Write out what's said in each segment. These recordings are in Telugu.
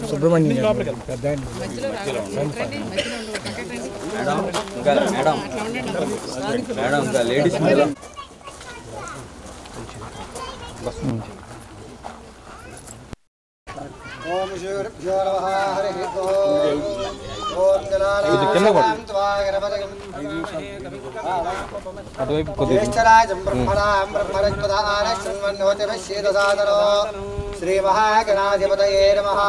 సుబ్రహ్మణ్యం మేడం ఇంకా లేడీస్ ఓం శివభ్యో నమః హరి ఓం ఓం జనానాం త్వాగరపదగం అటువైపు కొద్దిగా జ్యేష్ఠరాజం బ్రహ్మణాం బ్రహ్మరత్పదాన శృణ్వన్నోతి పశ్యేదసాదనో శ్రీ మహాగణాధిపతయే నమః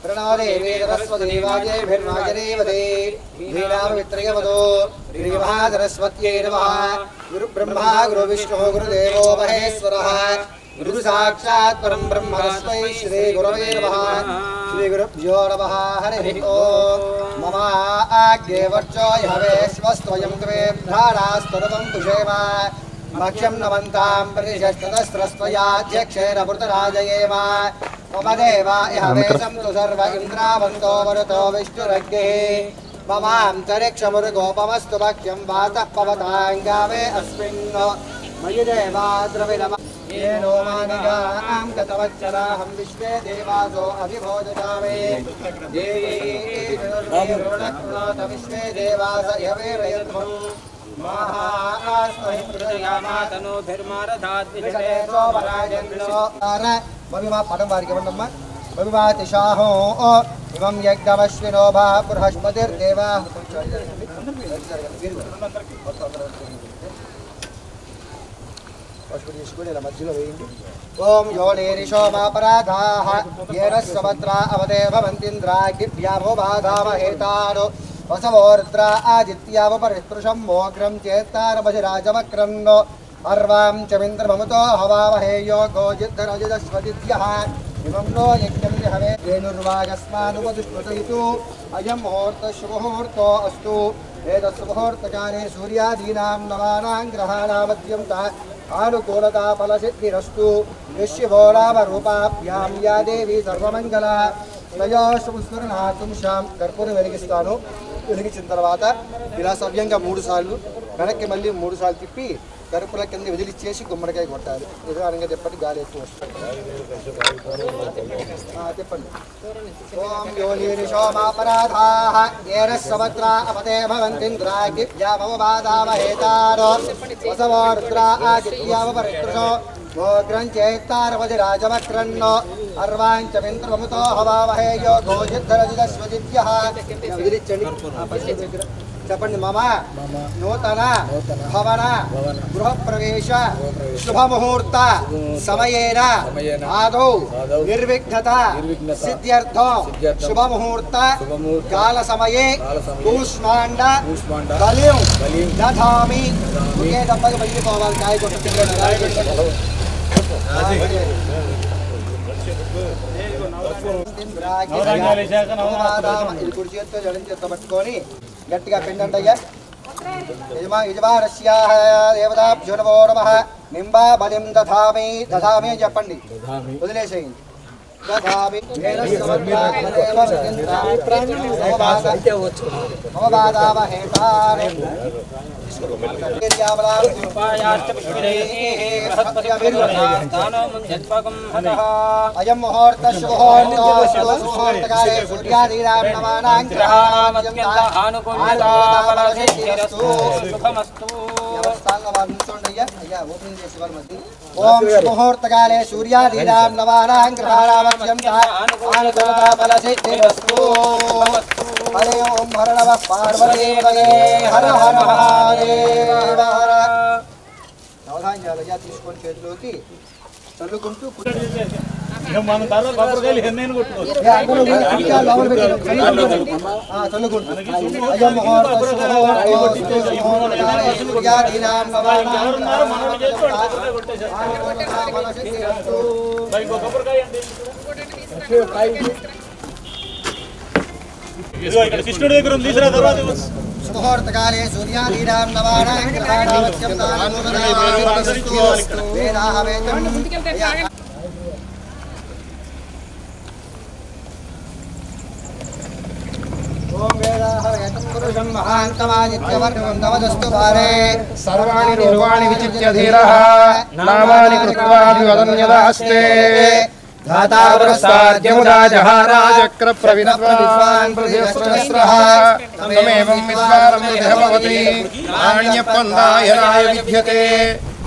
ప్రణో దేవీ సరస్వతీ వాజేభిర్వాజనేవతే శ్రీరామమిత్రయవదో శ్రీ మహాసరస్వత్యై నమః గురు బ్రహ్మా గురు విష్ణు గురుదేవో మహేశ్వరः गुरु साक्षात् परम ब्रह्म तस्मै श्री गुरवे नमः श्री गुरुभ्यो नमः हरि ओम मम आज्ञे वर्चो यवेश्वस्त्वयं त्वे धारास्तरवं कुशेम मक्ष्यं नमन्तां प्रतिशस्तस्त्रस्त्वयाध्यक्षेण मृतराजयेम मम देवा यवेशं तु सर्व इन्द्रावन्तो वरुतो विष्णुरग्निः ममान्तरिक्षमुरुगोपमस्तु भक्ष्यं वातः पवताङ्गावे अस्मिन् मयि देवा द्रविणम येनो मानिगां गतवच्चलाहं विश्वे देवासो अभिभोजतामे देयैरुणकृणोत विश्वे देवास यवेरयध्वं महास्महि प्रदयामातनोभिर्मारधाद्विषये सोमराजन्नो ममिमा पदं वारिके वन्दम्मा ममिमातिशाहो इमं यज्ञमश्विनो भा बृहस्पतिर्देवा ओम योनिरिषोमापराधाः येन समत्रा अवते भवन्तीन्द्राग्निभ्यामो बाधामहेतानो वसवोर्द्रा आदित्यावपरिस्पृशं मोग्रं चेत्तारमधिराजवक्रन्नो अर्वां च मिन्द्रममुतो हवामहे योगो जिद्धरजिदस्वदिभ्यः इमं नो यज्ञं हवे धेनुर्वागस्मानुपदुष्पतयितु अयं मुहूर्तः शुभमुहूर्तो अस्तु एतत्सुमुहूर्तकाले सूर्यादीनां नवानां ग्रहाणां मध्यं आनुकूलता फलसिद्धिरस्तु विश्वो रामरूपाभ्यां या देवी सर्वमङ्गला तया शुभस्मरणार्थं शां कर्पूరం వెలిగిస్తాను వెలిగించిన తర్వాత ఇలా సవ్యంగా 3 సార్లు వెనక్కి మళ్ళీ 3 సార్లు తిప్పి కర్పూర కింద వదిలిచ్చేసి గుమ్మడికాయ కొట్టాలి నిదానంగా తిప్పండి గాలి ఎక్కువ వస్తుంది తిప్పండి ఓం యోనిరిషోమాపరాధాః येन समत्रा अवते भवन्तीन्द्राग्निभ्यामवबाधामहेतारो वसवोर्द्रा आदित्यावपरिस्पृशो मोग्रं चेत्तारमधिराजवक्रन्नो अर्वाञ्चमिन्द्रममुतो हवामहे योगो जिद्धरजिदस्वदिभ्यः చెప్పండి మమ నూతన భవన గృహప్రవేశ శుభముహూర్త సమయేన ఆదౌ నిర్విఘ్నత సిద్ధ్యర్థం శుభముహూర్త కాల సమయే కూష్మాండ బలిం దధామి ఒకే దెబ్బకి వెళ్ళిపోవాలి కాయ కొట్టుకుంటాడు ఇది కుడి చేత్తో జడం చేత్తో పట్టుకొని గట్టిగా పిండండయ్యా యజమానస్య దేవతాభ్యో నమో నమః నింబా బలిం దధామి దధామి అని చెప్పండి వదిలేసేయండి దధామి अयं मुहूर्त शुभमुहूर्तकाले सूर्यादीनां नवानां ओम मुहूर्तकाले सूर्यादीनां नवानां ग्रहाणामत्यन्ता फलसिद्धिरस्तु हरे ओम हर नमः पार्वतीपते हर हर महादेव हर నవధాన్యాలు చేయాలయ్యా తీసుకొని చేతిలోకి చల్లుకుంటూ కృష్ణుడి దగ్గర తీసుకురా తర్వాత मुहूर्तकाले सूर्यादीनां नवानां ग्रहाणामत्यन्तानुकूलतास्तु वेदाः वेदम् ओम वेदाः वेदं पुरुषं महान्तमादित्यवर्णं नवदस्तु भारे सर्वाणि रूपाणि विचित्य धीरः नामानि कृत्वा विवदन् यदास्ते धाता पुरस्ताद्यमुदा जहाराचक्र प्रविद्वान् प्रतिस्रः तमेवं विद्वारं देववती नाण्यपन्दायनाय विद्यते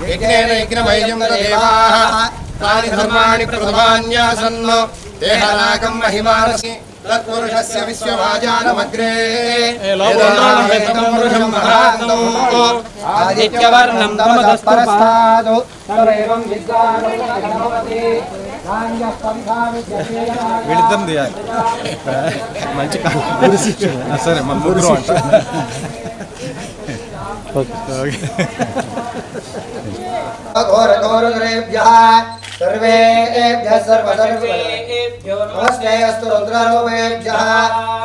यज्ञेन यज्ञमयं देवाः तानि धर्माणि प्रथमान्यासन् देहनाकं महिमानसि तत्पुरुषस्य विश्वभाजानमग्रे आदित्यवर्णं तमदस्परस्तादो तमेवं विद्वानमभवति విడితం తీయాలి మంచి సరే మన ముగ్గురు అంట सर्वेभ्यः सर्वसर्वेभ्यो नमस्ते अस्तु रुद्ररूपेभ्यः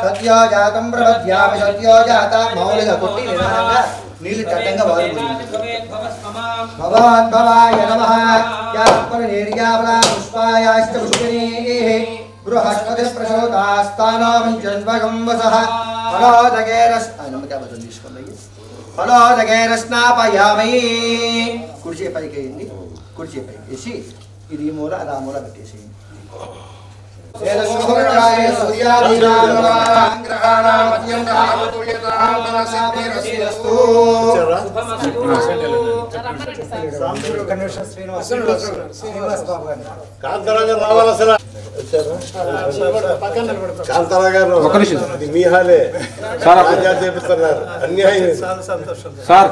सत्यो जातं प्रपद्यामि सत्यो जाता मौलिककुट्टि नीलि तटंग भगवद्भवाय नमः यात्मनिर्यावला पुष्पायाश्च पुष्पिणीः बृहस्पतिः प्रचोदास्तानां जन्मगं वसः फलोदगैरस्नापयामि कुर्ची पैकेयिंदी कुर्ची पैकेసి ఇది మూల అదా మూల పెట్టేసి మీ హాలే చేపిస్తున్నారు అన్యాయం సార్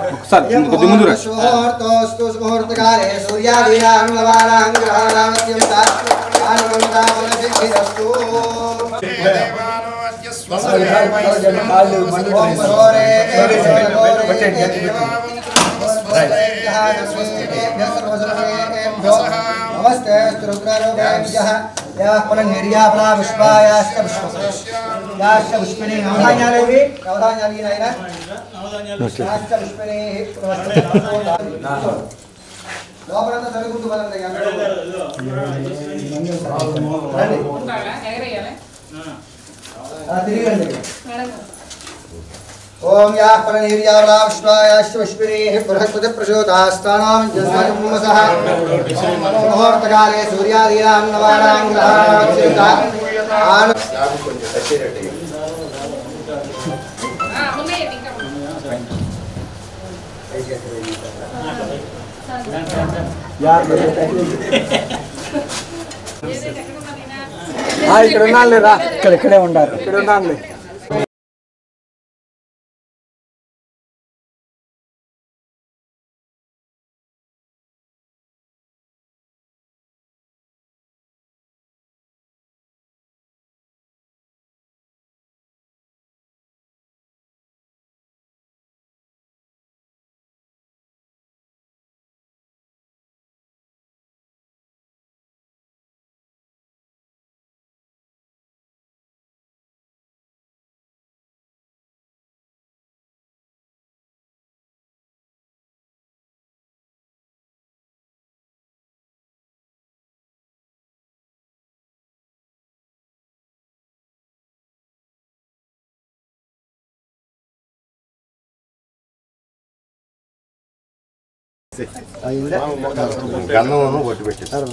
नमस्ते रुद्ररूपेभ्यः याः पुनर्निर्यापला पुष्पायाश्च पुष्पयाश्च पुष्पिणीः नवधान्यालेवी नवधान्याली नायना याश्च पुष्पिणीः లోపలంతా సరిగుంటు బలందయ్యా తిరిగండి ఓం యాః పునర్నిర్యాపలా పుష్పాయాశ్చ పుష్పిణీः బృహస్పతిः ప్రచోదాస్తానాं జన్మగం వసः ముహూర్తకాలే సూర్యాదీనాం నవానాం గ్రహాణాం ఇక్కడ ఉన్నాను లేదా ఇక్కడే ఉండారు ఇక్కడ ఉన్నాను గంధం కొట్టి పెట్టారు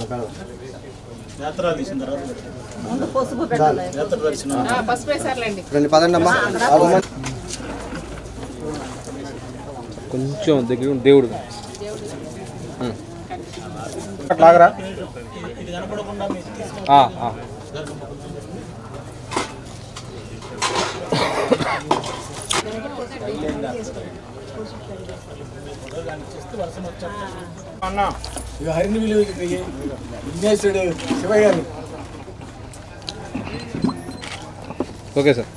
కొంచెం దగ్గర దేవుడు లాగరా అన్న ఇక హరిని విలువ విఘ్నేశ్వరుడు శివయ్య గారు ఓకే సార్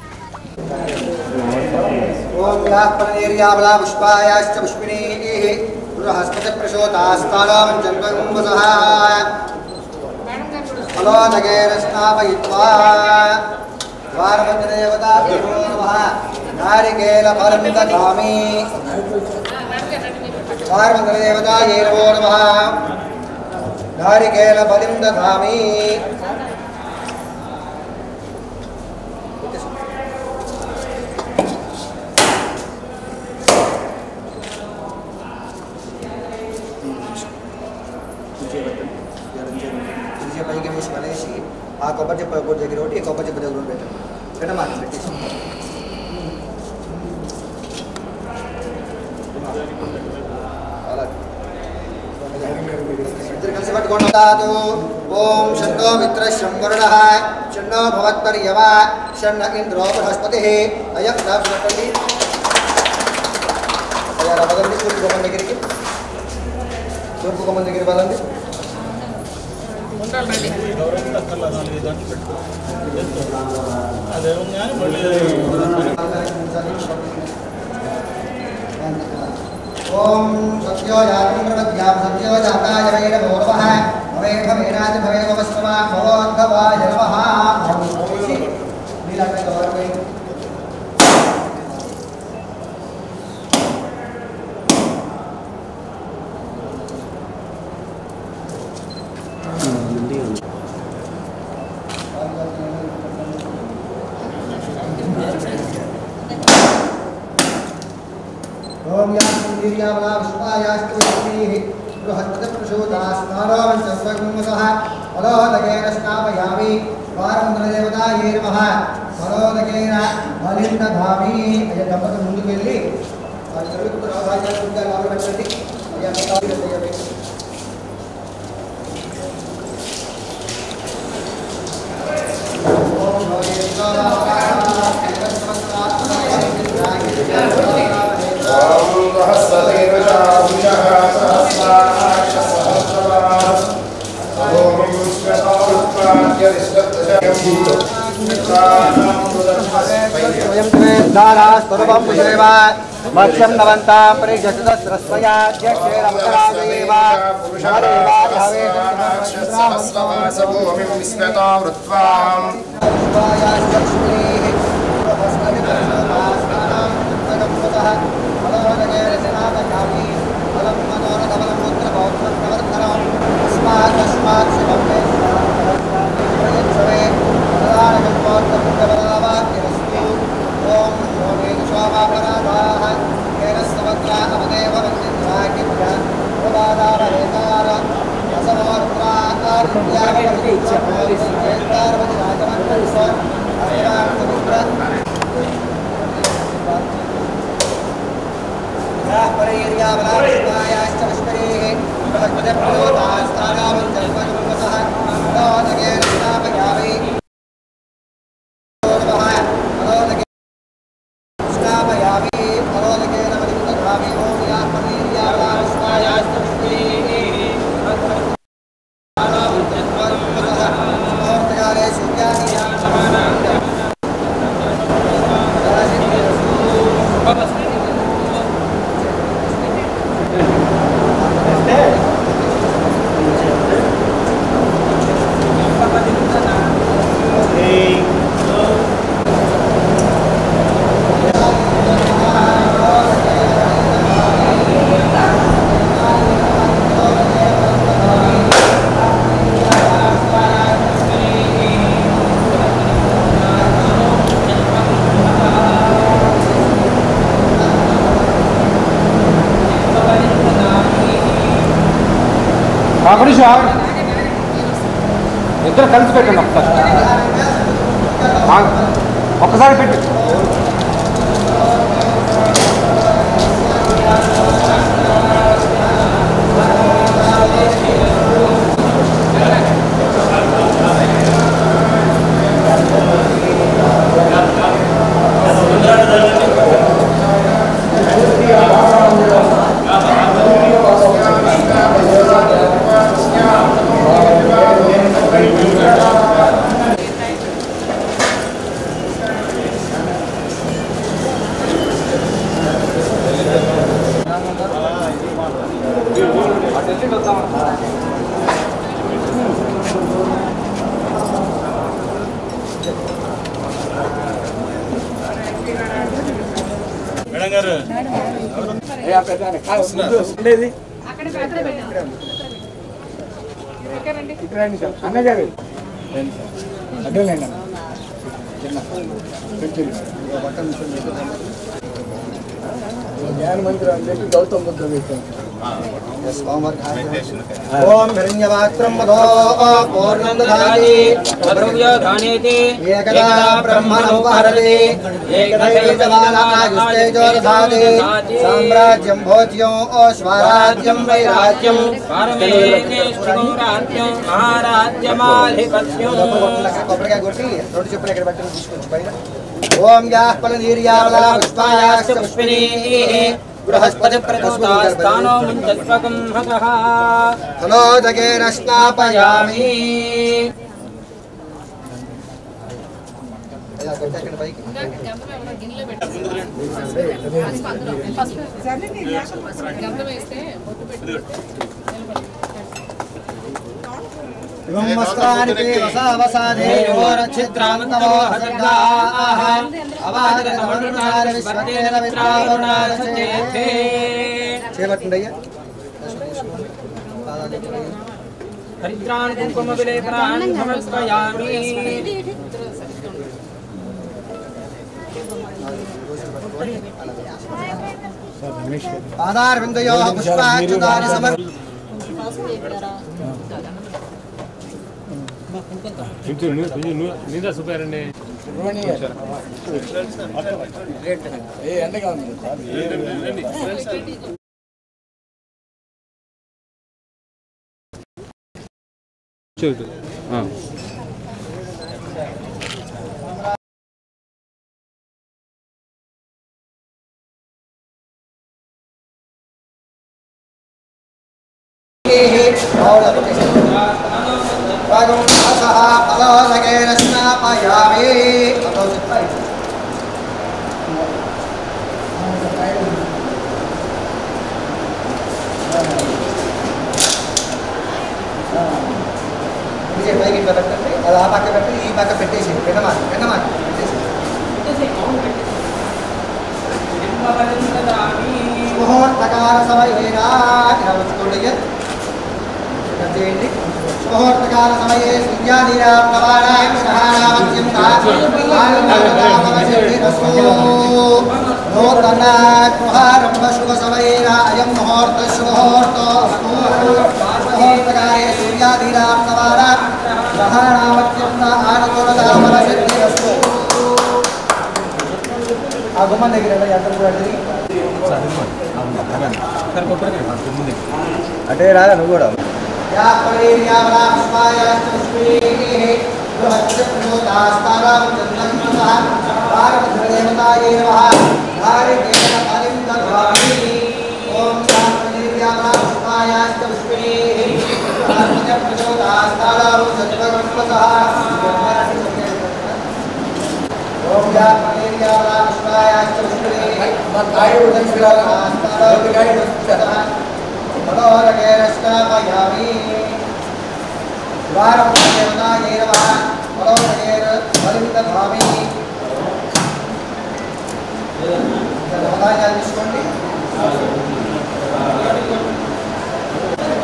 ఓం యాః పునర్నిర్యాపలా పుష్పాయాశ్చ పుష్పిణీः బృహస్పతిः ప్రచోదాస్తానాం జన్మగం వసः ఫలోదగైరస్నాపయిత్వా ద్వారపతిదేవతాభ్యో నమః నారికేళఫలం దదామి ద్వారపతిదేవతాయై నమో నమః నారికేళఫలం దదామి పైకి వేసి వేసి ఆ కొబ్బరి చెప్ప ఒకటి దగ్గర ఒకటి ఈ కొబ్బరి చెప్ప దగ్గర ఒకటి పెట్టండి పెట్టమా పెట్టేసి ఇద్దరు కలిసి పట్టుకోండి ఓం షణ్ణో మిత్రశ్యం వరుణః షణ్ణో భవత్పర్యవ షణ్ణ ఇంద్రో బృహస్పతిః అయం దాపండి అయ్యా రమదండి తూర్పు గుమ్మం దగ్గరికి తూర్పు గుమ్మం దగ్గర పదండి ఓం సత్యోజాతం ప్రవద్యాం సత్యోజాతాయ వై నమో నమః భవేభవేనాది భవేవస్మా భవోద్భవాయ నమః నీలకంఠ గౌరవే ఓం యాస్మిర్యావలా విశ్వాయాస్తు విష్ణీః బృహత్ప్రసూతాస్మారోం చర్వగుంసః ఫలోదకేన స్నాపయామి వారంద్రదేవతాయే నమః ఫలోదకేన బలిందధామి అయ్యా దంపతులు ముందుకు వెళ్ళి వాళ్ళ జరుగుతున్న రాజాగా లాభ పెట్టండి అయ్యా స్వరూపం పుష్పేవ మత్స్యం నవంతాం పరిజటస్రస్వయాధ్యక్షేరమకరాజయేవ ఇద్దరు కలిసి పెట్టండి ఒక్కసారి పెట్టి అన్నగారు అడ్డలేండి జ్ఞాన మంత్రి అని చెప్పి గౌతమ్ బుద్ధ ओम हिरण्यवात्रं मधो पूर्णं दधाति द्रव्यधानेति एकदा ब्रह्मणोपहरति एकदैवमानायुष्टेजो दधाति साम्राज्यं भोज्यं स्वराज्यं वैराज्यं पारमेश्वरं राज्यं महाराज्यमाधिपत्यं కొబ్బరికాయ కొట్టి రెండు చెప్పులు ఇక్కడ పెట్టిన తీసుకొచ్చి పైన ఓం యాః ఫలనీర్యావలా పుష్పాయాశ్చ పుష్పిణీః బృహస్పతి ప్రతోస్తానో ముంచస్వకం హతః తనోదకేన స్నాపయామి ఇవం వస్త్రానికి వసావసాదే యోరఛిద్రాంతమో హసర్గాః అవాదరమణునార విశ్వతేన విత్రావరుణాచచేతే చేపట్టండయ్యా హరిద్రాన్ కుంకుమ విలేపనాన్ సమర్పయామి పాదారవిందయోః పుష్పాక్షతాని సమర్ప అది ఆ పక్క పెట్టి ఈ పక్క పెట్టేసి పెన్నమాకి ముహూర్తకాల సమయేనా ఇలా వచ్చుకోండి చేయండి ముహూర్తకాల సమయే సూర్యాదీనాం నవానాం గ్రహాణామత్యం నూతనాగృహారంభ శుభ సమయేన అయం ముహూర్త శుభముహూర్తో అస్తు ముహూర్తకాలే సూర్యాదీనాం నవానాం గ్రహాణామత్యం ఆనుకూలతామలసిద్ధిరస్తు ఆ గుమ్మం దగ్గర అందరూ కూడా అంటే రాగా నువ్వు కూడా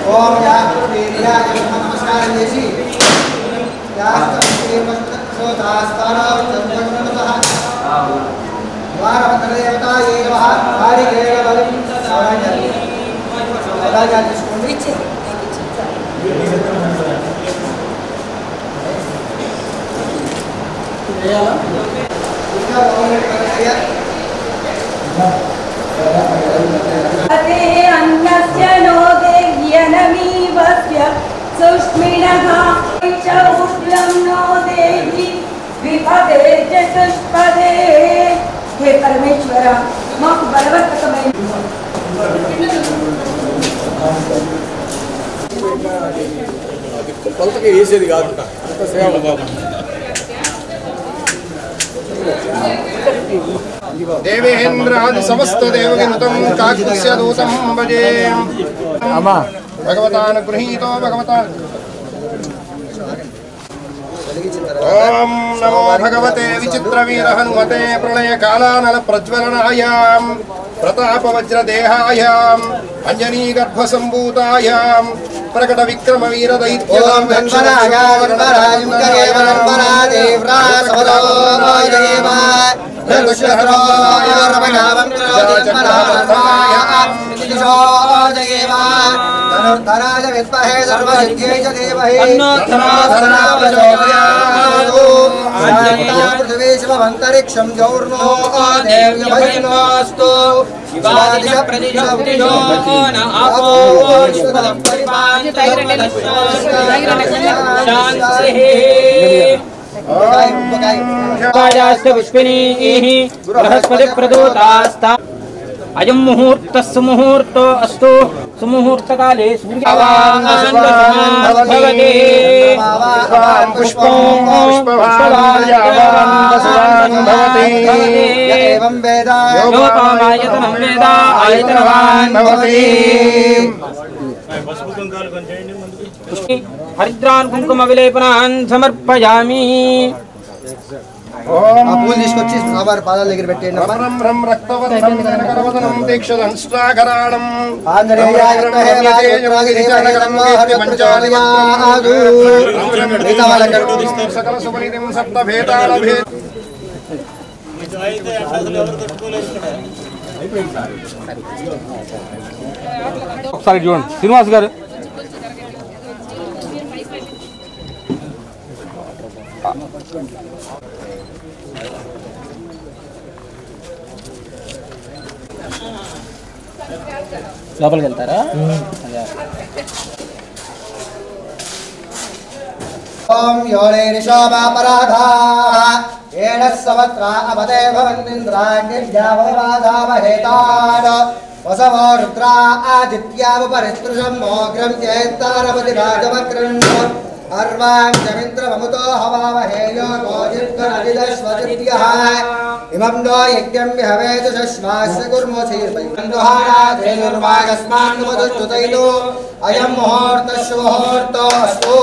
ఓం నమస్కారం చేసి తీసుకోండి अन्नस्य नो देह्यनमीवस्य सुष्मिणः उद्लं नो देहि विपदे चतुष्पदे हे परमेश्वर माకు బలవంతకమైన కొలతకి వేసేది కాదు అంత సేవ బాబు దేవేంద్రాది సమస్త దేవగనుతం కాకుస్య దూతం భజే భగవతానుగృహీతో భగవతా ఓం నమో భగవతే విచిత్రవీర హనుమతే ప్రళయ కాలానల ప్రజ్వలనాయాం ప్రతాప వజ్రదేహాయాం అంజనీ గర్భ సంభూతాయాం ప్రకట విక్రమ వీర దైత్యాం प्रतिशोदयेवा धनुर्धराय विद्महे सर्वसिद्ध्यै च धीमहि तन्नो प्रचोदयात् शान्ता पृथिवी शिवमन्तरिक्षं जौर्नो देव्यभयनोऽस्तु शिवादिश प्रतिशोदिशो न आपो बृहस्पति प्रदोतास्ता अयं मुहूर्तः सुमुहूर्तो अस्तु सुमुहूर्तकाले हरिद्रान् कुंकुम विलेपनान् समर्पयामि పూలు తీసుకొచ్చి సాంబార్ పాదాల దగ్గర పెట్టేయండి ఒకసారి చూడండి శ్రీనివాస్ గారు లోపలికి వెళ్తారా ఓం యోనేరిశోభాపరాధాః ఏణ సవత్రా అవదే భవంతింద్రాగ్నిర్యావవాదావహేతాన్ వసవో రుద్రా ఆదిత్యావపరిస్పృశం మోగ్రం చేత్తారపతి రాజవక్రన్ अर्वां चमिन्द्रममुतो हवामहेयो गोजिद्गणदिदश्वदित्यः इमं नो यज्ञं विहवेतु शश्वास्य कुर्मो धीर्मयुर्वागस्मान्नुमदुस्तुतैतो अयं मुहूर्तः शुभमुहूर्तोऽस्तु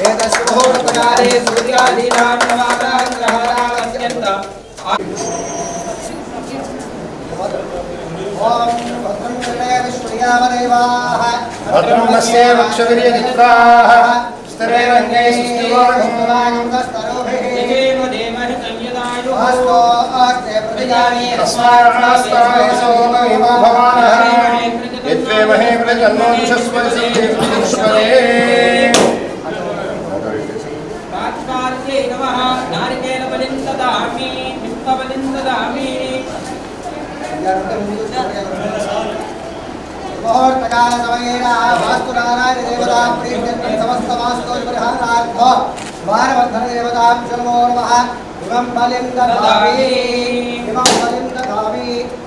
एतस्य मुहूर्तकाले सूर्यादीनां नवानां ग्रहाणामत्यन्तम् ॐ भद्रं कर्णे विश्वयामदेवाः भद्रं नश्ये वक्षवीर्यनित्राः मुहूर्तकाल समयेन वास्तु नारायण देवता प्रीत्यर्थे समस्त वास्तु परिहारार्थ वारवर्धन देवतां नमो नमः इमं बलिं ददामि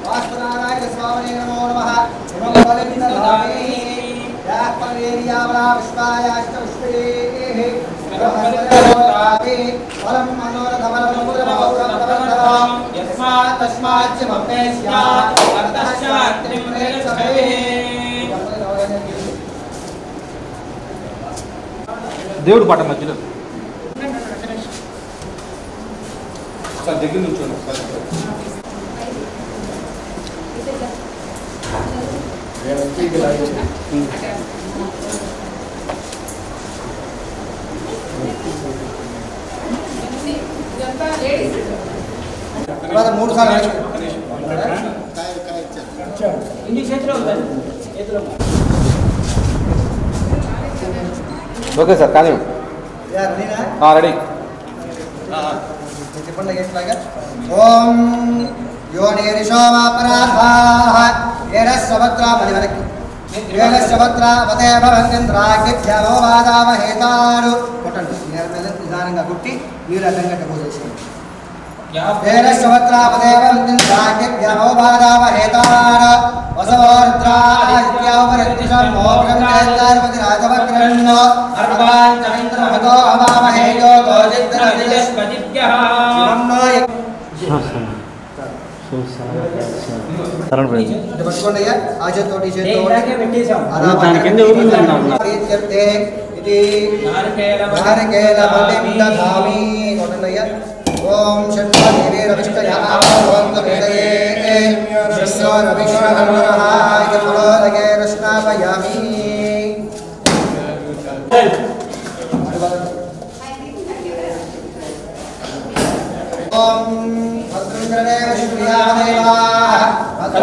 वास्तु नारायण स्वामिने नमो नमः इमं बलिं ददामि याः परेर्यावना विश्वायाश्च विश्वेः ब्रह्मणोरापि फलं मनोरथफलमुद्रमौरमवन्दनं यस्मात् तस्मात् च ममे स्यात् अर्थः शास्त्रिं रेचभे దేవుడు పాట మధ్యలో దగ్గర నుంచి తర్వాత మూడు సార్లు ఓకే సార్ కానీ రెడీ చెప్పండి ఎట్లాగా ఓం योनिरिशोमापराधाः येनस्वभद्रा परिवरक्ति येनस्वभद्रा पते भवन्तिन्द्राग्निभ्यमो वादावहेतानु కొట్టండి నిదానంగా కొట్టి నీరు అడ్డంగా పోసేసి येनस्वभद्रा पते भवन्तिन्द्राग्निभ्यमो वादावहेतानु वसवो रुद्रादित्योपरिष्ठं मोक्षं चेत्तारपति राजवक्रन्न अर्वान् चमिन्द्रमतो हवामहेयो गोजिद्रदिजस्पतिभ्यः नमो పట్టుకోండియా ఆ చేతితోటి నారికేల బలిం దధామి కొట్టండియా ఓం షణ్మదేవి రవిష్టయామోంతమేదయే శస్యో రవిష్ణహరహాయ ఫలోదగే రష్ణాపయామి ఓం భద్రం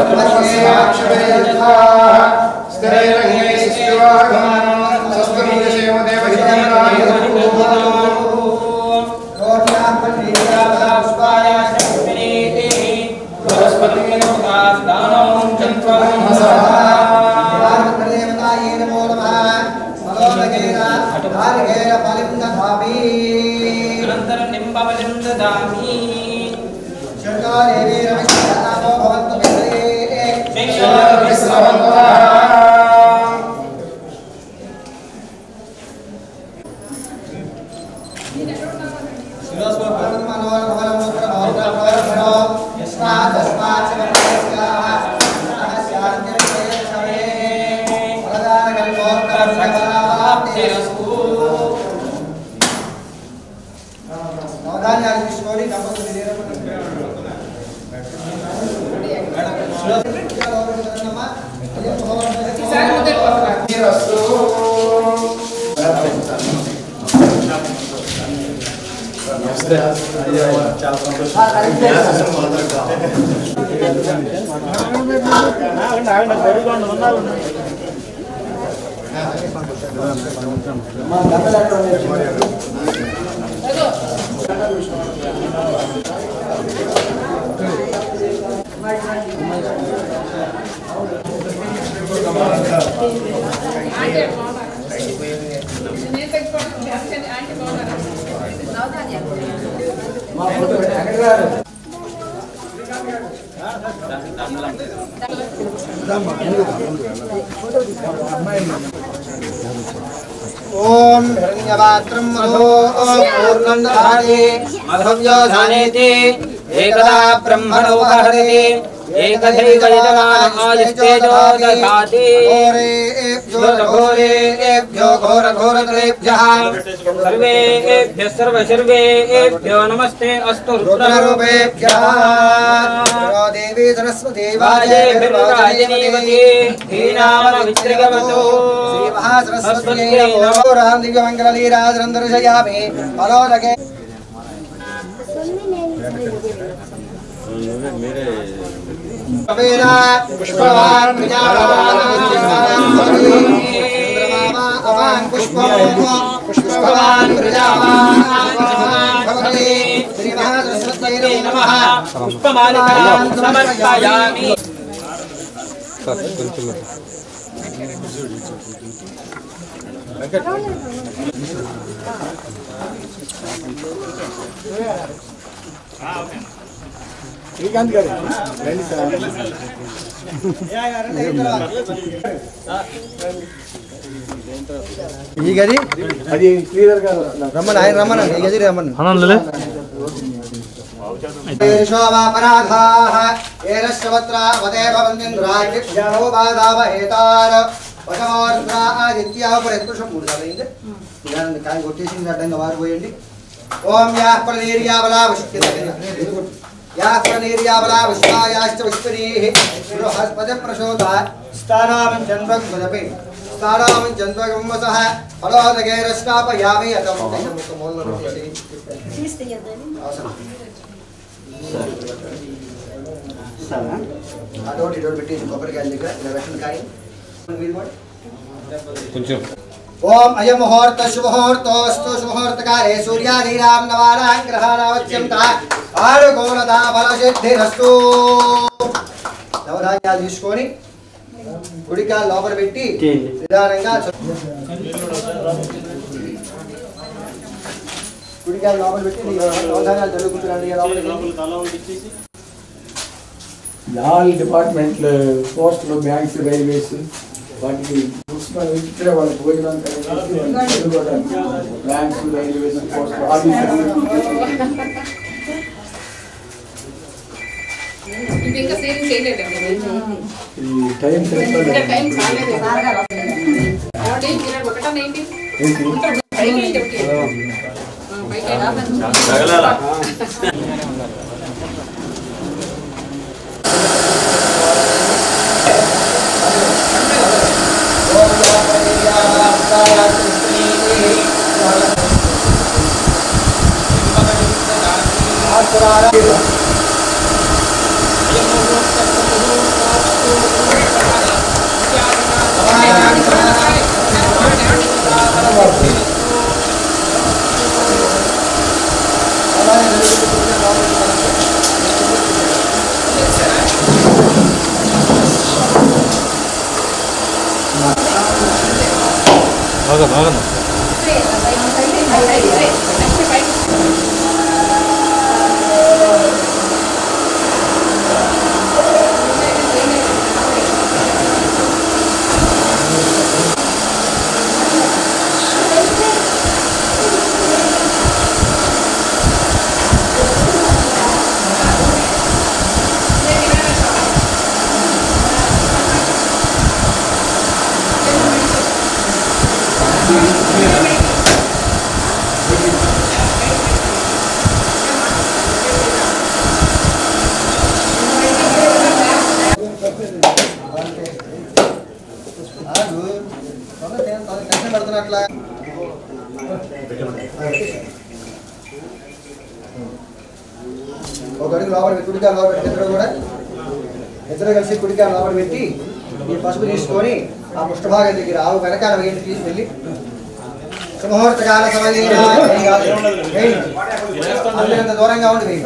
ओम हिरण्यपात्रं मधो पूर्णन्दाने मधव्योधानेति एकदा ब्रह्मणोपहरति एकदैव यजमान आदिस्तेजो दधाति घोरेभ्यो घोरघोरतरेभ्यः सर्वेभ्यः सर्वशर्वेभ्यो नमस्ते अस्तु रुद्ररूपेभ्यः देवी सरस्वती वाजेभिर्वाजनीवती धीनामवित्रिगवतो श्रीमहासरस्वती नमो राम दिव्यमङ्गललीलाधरं दर्शयामि फलोदके पुष्पवान् प्रजावान् पुष्पवान् प्रजावान् श्रीमहासरस्वत्यै नमः पुष्पमालिकां समर्पयामि శ్రీకాంత్ గారు ఈ గది అది క్లియర్ గా రమ్మని ఆయన రమ్మనండి ఈ గది రమ్మని శోభాపరాధాః ఏరశ్వత్ర వదే భవంతింద్రాజ్ఞో బాధావహేతార్ వశమోర్ధ్రా ఆదిత్యా పురుషం మూడు సార్లు అయింది ఇలాంటి కాయ కొట్టేసింది అడ్డంగా వారిపోయండి ఓం యాః ప్రలీర్యాబలా యాః విశ్వాయాశ్చ విశ్వరీః బృహస్పతి ప్రచోదా స్థానామం చంద్రగమపి స్థానామం చంద్రగమసః ఫలోదగైరశ్నాపయామి అతం మూలం అదోటి ఇదోటి పెట్టి కొబ్బరికాయల దగ్గర ఇలా పెట్టిన కాయ కొంచెం ओम अयम मुहूर्त शुभमुहूर्तोस्तु शुभमुहूर्तकाले सूर्यादीनां नवानां ग्रहाणावच्यन्ता आनुकूलता फलसिद्धिरस्तु నవధాన్యాలు తీసుకొని కుడికాలు లోపల పెట్టి నిదానంగా కుడికాలు లోపల పెట్టి నవధాన్యాలు చదువుకుంటున్నాను ఆల్ డిపార్ట్మెంట్లు పోస్టులు బ్యాంక్స్ రైల్వేస్ వాటికి ఇక్కడే వాళ్ళ భోజనం బ్యాంక్స్ రైల్వేస్ పోస్టులు ఆఫీసులు ఇంకా సేవింగ్ చేయలేదండి ఈ టైం టైం చాలేదు ఒకటా ఏంటి ఇద్దరు కలిసి కుడికాయ లోపల పెట్టి ఈ పసుపు తీసుకొని ఆ పుష్పభాగం దగ్గర ఆవు వెనకాల వేయండి తీసుకెళ్ళి శుభముహూర్తకాల సమయే దూరంగా ఉండి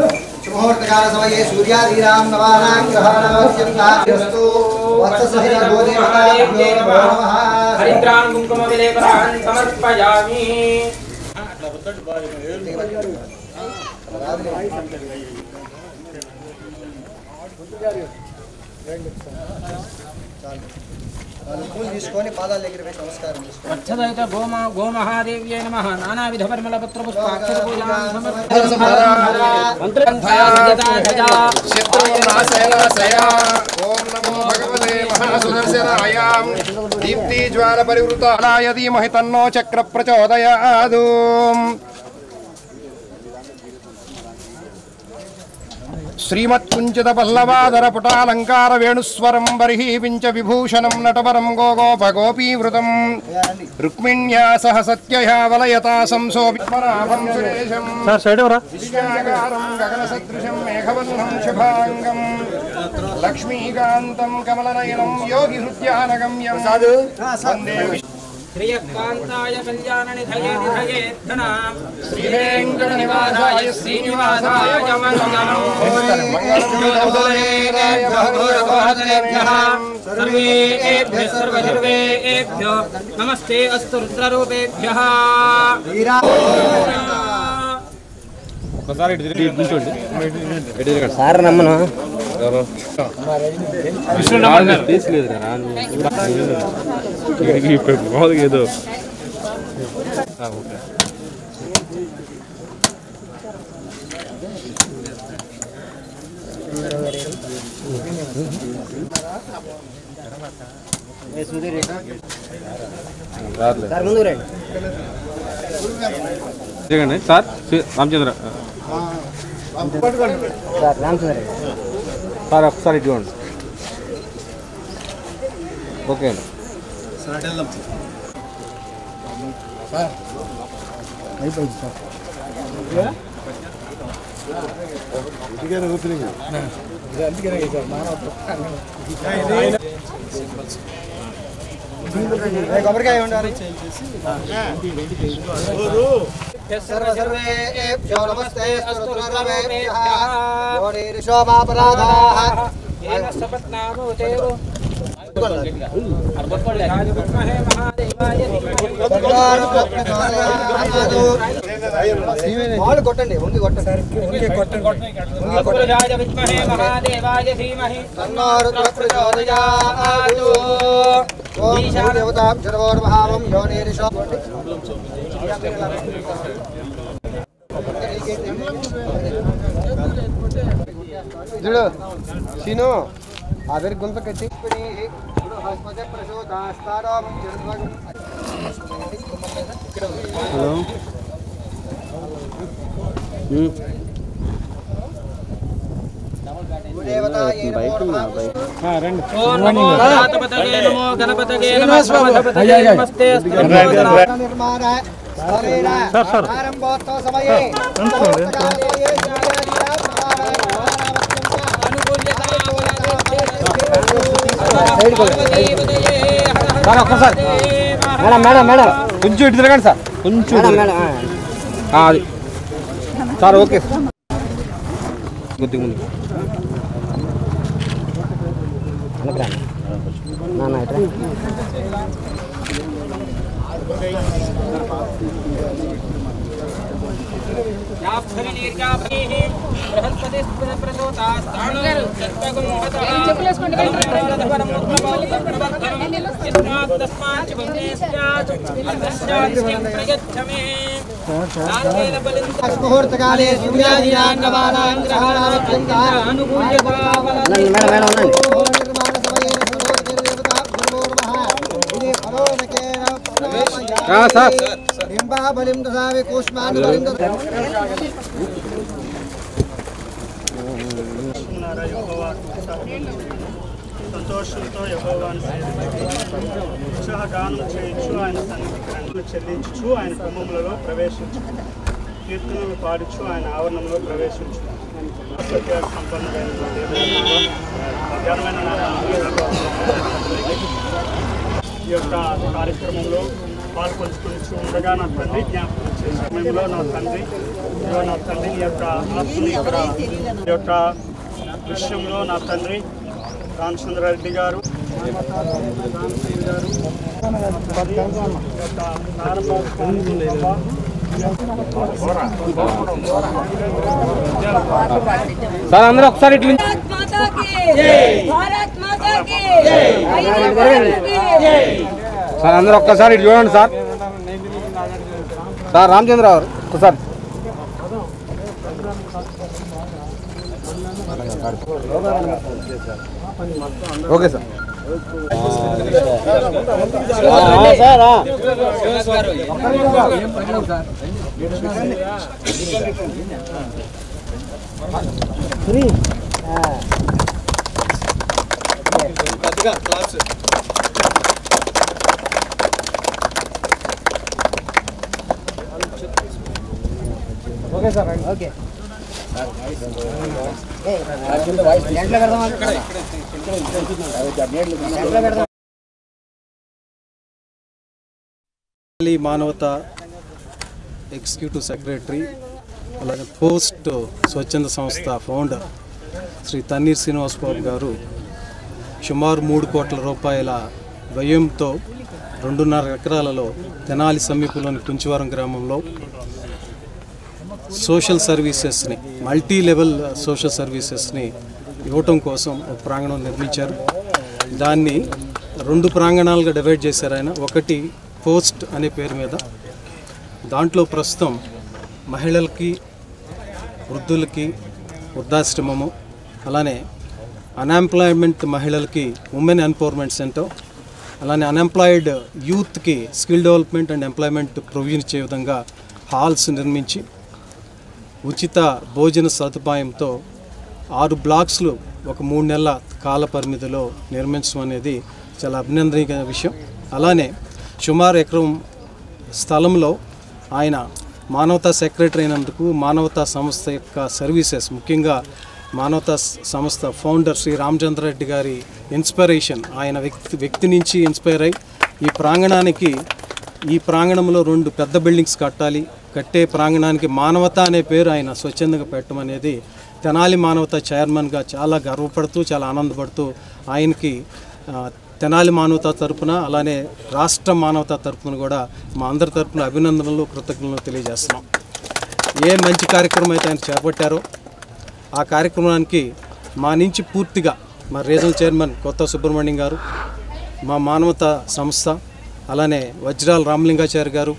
శుభముహూర్తకాల సమయే సూర్యాదీనాం నవానాం గ్రహాణాస్తు హరిద్రాన్ కుంకుమ విలేపనాన్ సమర్పయామి. పూలు తీసుకొని పాదాల దగ్గర పెట్టి నమస్కారం చేసుకోండి. అచ్చదైత గోమహాదేవ్యై నమః. నానావిధ పరిమళ పత్ర పుష్పాక్షర పూజాం ఓం నమో భగవతే మహాసుదర్శనాయాం దీప్తి జ్వాల పరివృతాయ ధీమహి తన్నో చక్ర ప్రచోదయాత్. శ్రీమత్కుంచిత పల్లవాదర పుటాలంకార వేణుస్వరం బర్హి వించ విభూషణం నటవరం గోగోపగోపీవృతం రుక్మిణ్యా సహ సత్యయా వలయతా సంసో విద్మనాభం సురేశం విద్యాగారం గగనసదృశం మేఘవర్ణం శుభాంగం లక్ష్మీకాంతం కమలనయనం యోగి హృద్యానగమ్యం వందే శ్రీయకాంతాయ కళ్యాణనిధయే నిధయేత్తనాం శ్రీవేంకట నివాసాయ శ్రీనివాసాయ మంగళం. సర్వేభ్యః సర్వసర్వేభ్యో నమస్తే అస్తు రుద్రరూపేభ్యః. సార్ నమ్మను ఏదో సార్ ముందు రండి. Sir Ramachandra sir Ramachandra sir ఒకసారి ఇటువంటి ఓకే అండి. అయిపోయింది సార్. కొబ్బరికాయ ఉండాలి. సర్వేభ్యో నమస్తే వాళ్ళు కొట్టండి ఉండి కొట్టండి మహాదేవాయ ధీమహి దేవతాక్షరవోర్మహావం యోనిరిషో చూడు సీను ఆ పేరు గుంత కట్టి హలో సార్ ఒక్కసారి మేడం మేడం మేడం కొంచెం ఇటు తిరగండి సార్ కొంచెం అది సార్ ఓకే కొద్దిగా ముందు ముహూర్తకాలే సూర్యాదీనాం నవానాం గ్రహాణాం సార్ బింబాబలిం దదామి కూష్మాన్ బలిం సంతోషంతో యెహోవాను ఉత్సాహగానం చేయించు ఆయన సన్నిధికి చెల్లించు ఆయన కుటుంబంలో ప్రవేశించు కీర్తనలు పాడించు ఆయన ఆవరణంలో ప్రవేశించు సత్య సంపన్నమైన మధ్యాహ్నమైన ఈ యొక్క కార్యక్రమంలో పాల్పంచుకుని ఉండగా నా తండ్రి జ్ఞాపకం చేసే సమయంలో నా తండ్రి నీ యొక్క ఆత్మని ఈ యొక్క విషయంలో నా తండ్రి రామచంద్రారెడ్డి గారు సార్ అందరూ ఒకసారి ఇట్లా సార్ అందరూ ఒక్కసారి ఇటు చూడండి సార్ సార్ రామచంద్ర గారు ఒకసారి okay sir okay sir okay మానవతా ఎగ్జిక్యూటివ్ సెక్రటరీ అలాగే పోస్ట్ స్వచ్ఛంద సంస్థ ఫౌండర్ శ్రీ తన్నీర్ శ్రీనివాస్ బాబు గారు సుమారు 3 కోట్ల రూపాయల వ్యయంతో 2.5 ఎకరాలలో తెనాలి సమీపంలోని కుంచివరం గ్రామంలో సోషల్ సర్వీసెస్ని మల్టీ లెవెల్ సోషల్ సర్వీసెస్ని ఇవ్వటం కోసం ఒక ప్రాంగణం నిర్మించారు. దాన్ని 2 ప్రాంగణాలుగా డివైడ్ చేశారు ఆయన. ఒకటి పోస్ట్ అనే పేరు మీద, దాంట్లో ప్రస్తుతం మహిళలకి, వృద్ధులకి వృద్ధాశ్రమము, అలానే అన్ఎంప్లాయ్మెంట్ మహిళలకి ఉమెన్ ఎంపవర్మెంట్ సెంటర్, అలానే అన్ఎంప్లాయిడ్ యూత్కి skill development and employment provision ఇచ్చే విధంగా హాల్స్ నిర్మించి ఉచిత భోజన సదుపాయంతో 6 బ్లాక్స్లు ఒక 3 నెలల కాల పరిమితిలో నిర్మించడం అనేది చాలా అభినందనీయ విషయం. అలానే సుమారు ఎకరం స్థలంలో ఆయన మానవతా సెక్రటరీ అయినందుకు మానవతా సంస్థ యొక్క సర్వీసెస్, ముఖ్యంగా మానవతా సంస్థ ఫౌండర్ శ్రీ రామచంద్రారెడ్డి గారి ఇన్స్పిరేషన్, ఆయన వ్యక్తి నుంచి ఇన్స్పైర్ అయ్యి ఈ ప్రాంగణంలో 2 పెద్ద బిల్డింగ్స్ కట్టే ప్రాంగణానికి మానవత అనే పేరు ఆయన స్వచ్ఛందంగా పెట్టడం అనేది తెనాలి మానవతా చైర్మన్గా చాలా గర్వపడుతూ, చాలా ఆనందపడుతూ ఆయనకి తెనాలి మానవతా తరపున, అలానే రాష్ట్ర మానవతా తరపున కూడా మా అందరి తరపున అభినందనలు, కృతజ్ఞతలు తెలియజేస్తున్నాం. ఏ మంచి కార్యక్రమం అయితే ఆయన చేపట్టారో ఆ కార్యక్రమానికి మా నుంచి పూర్తిగా మా రీజనల్ చైర్మన్ కొత్త సుబ్రహ్మణ్యం గారు, మా మానవతా సంస్థ, అలానే వజ్రాల రామలింగాచారి గారు,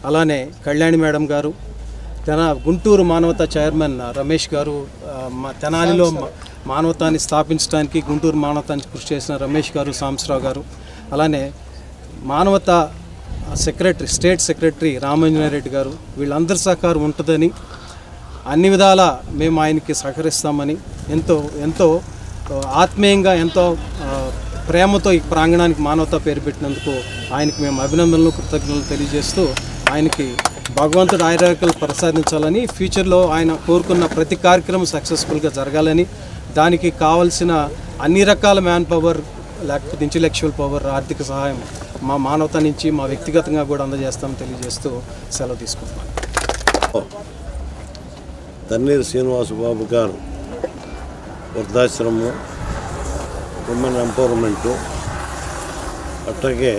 అలానే కళ్యాణి మేడం గారు, గుంటూరు మానవతా చైర్మన్ రమేష్ గారు, మా తెనాలిలో మానవతాన్ని స్థాపించడానికి గుంటూరు మానవతాన్ని కృషి చేసిన రమేష్ గారు, సాంబశ్రావు గారు, అలానే మానవతా సెక్రటరీ, స్టేట్ సెక్రటరీ రామాంజనేయరెడ్డి గారు, వీళ్ళందరి సహకారం ఉంటుందని, అన్ని విధాల మేము ఆయనకి సహకరిస్తామని ఎంతో ఆత్మీయంగా, ఎంతో ప్రేమతో ఈ ప్రాంగణానికి మానవతా పేరు పెట్టినందుకు ఆయనకి మేము అభినందనలు, కృతజ్ఞతలు తెలియజేస్తూ ఆయనకి భగవంతుడు ఆరోగ్యాలు ప్రసాదించాలని, ఫ్యూచర్లో ఆయన కోరుకున్న ప్రతి కార్యక్రమం సక్సెస్ఫుల్గా జరగాలని, దానికి కావాల్సిన అన్ని రకాల మ్యాన్ పవర్ లేకపోతే ఇంటెలెక్చువల్ పవర్, ఆర్థిక సహాయం మా మానవత నుంచి మా వ్యక్తిగతంగా కూడా అందజేస్తామని తెలియజేస్తూ సెలవు తీసుకుంటున్నాను. తన్నీరు శ్రీనివాసబాబు గారు వృద్ధాశ్రమం, ఉమెన్ ఎంపవర్మెంటు, అట్లాగే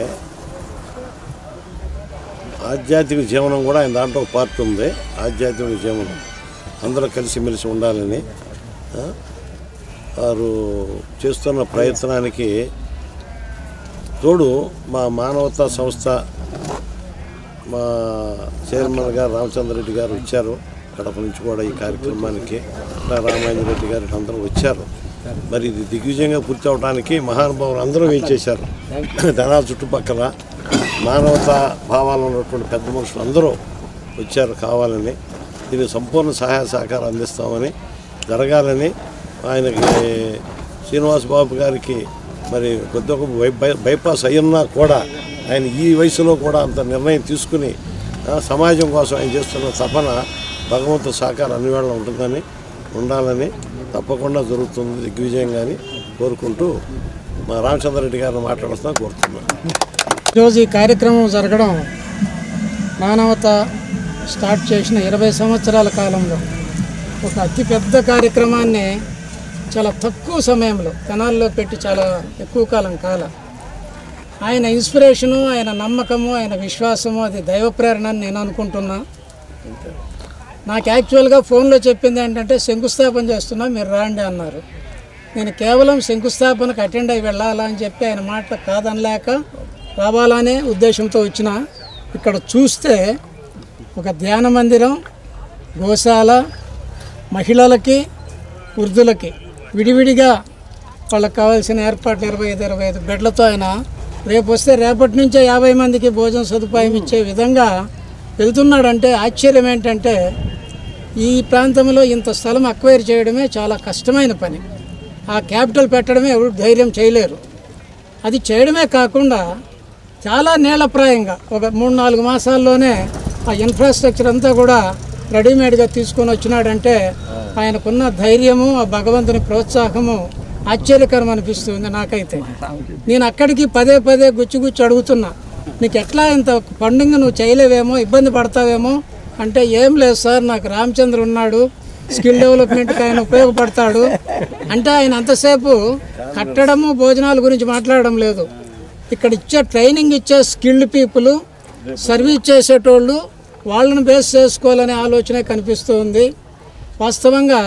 ఆధ్యాత్మిక జీవనం కూడా ఆయన దాంట్లో ఒక పార్ట్ ఉంది. ఆధ్యాత్మిక జీవనం అందరూ కలిసిమెలిసి ఉండాలని వారు చేస్తున్న ప్రయత్నానికి తోడు మా మానవతా సంస్థ మా చైర్మన్ గారు రామచంద్రరెడ్డి గారు వచ్చారు. కడప నుంచి కూడా ఈ కార్యక్రమానికి రామాంజరెడ్డి గారు అందరూ వచ్చారు. మరి ఇది దిగ్విజయంగా పూర్తి అవడానికి మహానుభావులు అందరూ వేయించేశారు. ధనాల చుట్టుపక్కల మానవతా భావాలు ఉన్నటువంటి పెద్ద మనుషులు అందరూ వచ్చారు కావాలని. దీనికి సంపూర్ణ సహాయ సహకారం అందిస్తామని, జరగాలని ఆయనకి శ్రీనివాసబాబు గారికి మరి కొద్దిగా బైపాస్ అయ్యున్నా కూడా ఆయన ఈ వయసులో కూడా అంత నిర్ణయం తీసుకుని సమాజం కోసం ఆయన చేస్తున్న తపన భగవంతు సహకారం అన్ని వేళ ఉండాలని తప్పకుండా జరుగుతుంది దిగ్విజయంగాని కోరుకుంటూ మా రామచంద్రరెడ్డి గారిని మాట్లాడుతున్నా కోరుతున్నాను. ఈరోజు ఈ కార్యక్రమం జరగడం మానవత స్టార్ట్ చేసిన 20 సంవత్సరాల కాలంలో ఒక అతిపెద్ద కార్యక్రమాన్ని చాలా తక్కువ సమయంలో తెనాల్లో పెట్టి చాలా ఎక్కువ కాలం ఆయన ఇన్స్పిరేషను, ఆయన నమ్మకము, ఆయన విశ్వాసము అది దైవ ప్రేరణ అని నేను అనుకుంటున్నా. నాకు యాక్చువల్గా ఫోన్లో చెప్పింది ఏంటంటే శంకుస్థాపన చేస్తున్నా, మీరు రాండి అన్నారు. నేను కేవలం శంకుస్థాపనకు అటెండ్ అయ్యి వెళ్ళాలా అని చెప్పి ఆయన మాట కాదనలేక రావాలనే ఉద్దేశంతో వచ్చిన. ఇక్కడ చూస్తే ఒక ధ్యాన మందిరం, గోశాల, మహిళలకి, వృద్ధులకి విడివిడిగా వాళ్ళకి కావాల్సిన ఏర్పాట్లు 25 బెడ్లతో ఆయన రేపు వస్తే రేపటి నుంచే 50 మందికి భోజన సదుపాయం ఇచ్చే విధంగా వెళ్తున్నాడంటే ఆశ్చర్యం ఏంటంటే ఈ ప్రాంతంలో ఇంత స్థలం అక్వైర్ చేయడమే చాలా కష్టమైన పని. ఆ క్యాపిటల్ పెట్టడమే ఎవరు ధైర్యం చేయలేరు. అది చేయడమే కాకుండా చాలా నేలప్రాయంగా ఒక 3-4 మాసాల్లోనే ఆ ఇన్ఫ్రాస్ట్రక్చర్ అంతా కూడా రెడీమేడ్గా తీసుకొని వచ్చినాడంటే ఆయనకున్న ధైర్యము, ఆ భగవంతుని ప్రోత్సాహము ఆశ్చర్యకరం అనిపిస్తుంది నాకైతే. నేను అక్కడికి పదే గుచ్చి అడుగుతున్నా, నీకు ఎట్లా ఇంత ఫండింగ్ నువ్వు చేయలేవేమో, ఇబ్బంది పడతావేమో అంటే ఏం లేదు సార్, నాకు రామచంద్ర ఉన్నాడు, స్కిల్ డెవలప్మెంట్కి ఆయన ఉపయోగపడతాడు అంటే ఆయన అంతసేపు కట్టడము భోజనాల గురించి మాట్లాడడం లేదు. ఇక్కడ ఇచ్చే ట్రైనింగ్ ఇచ్చే స్కిల్డ్ పీపుల్, సర్వీస్ చేసేటోళ్ళు, వాళ్ళని బేస్ చేసుకోవాలనే ఆలోచనే కనిపిస్తుంది. వాస్తవంగా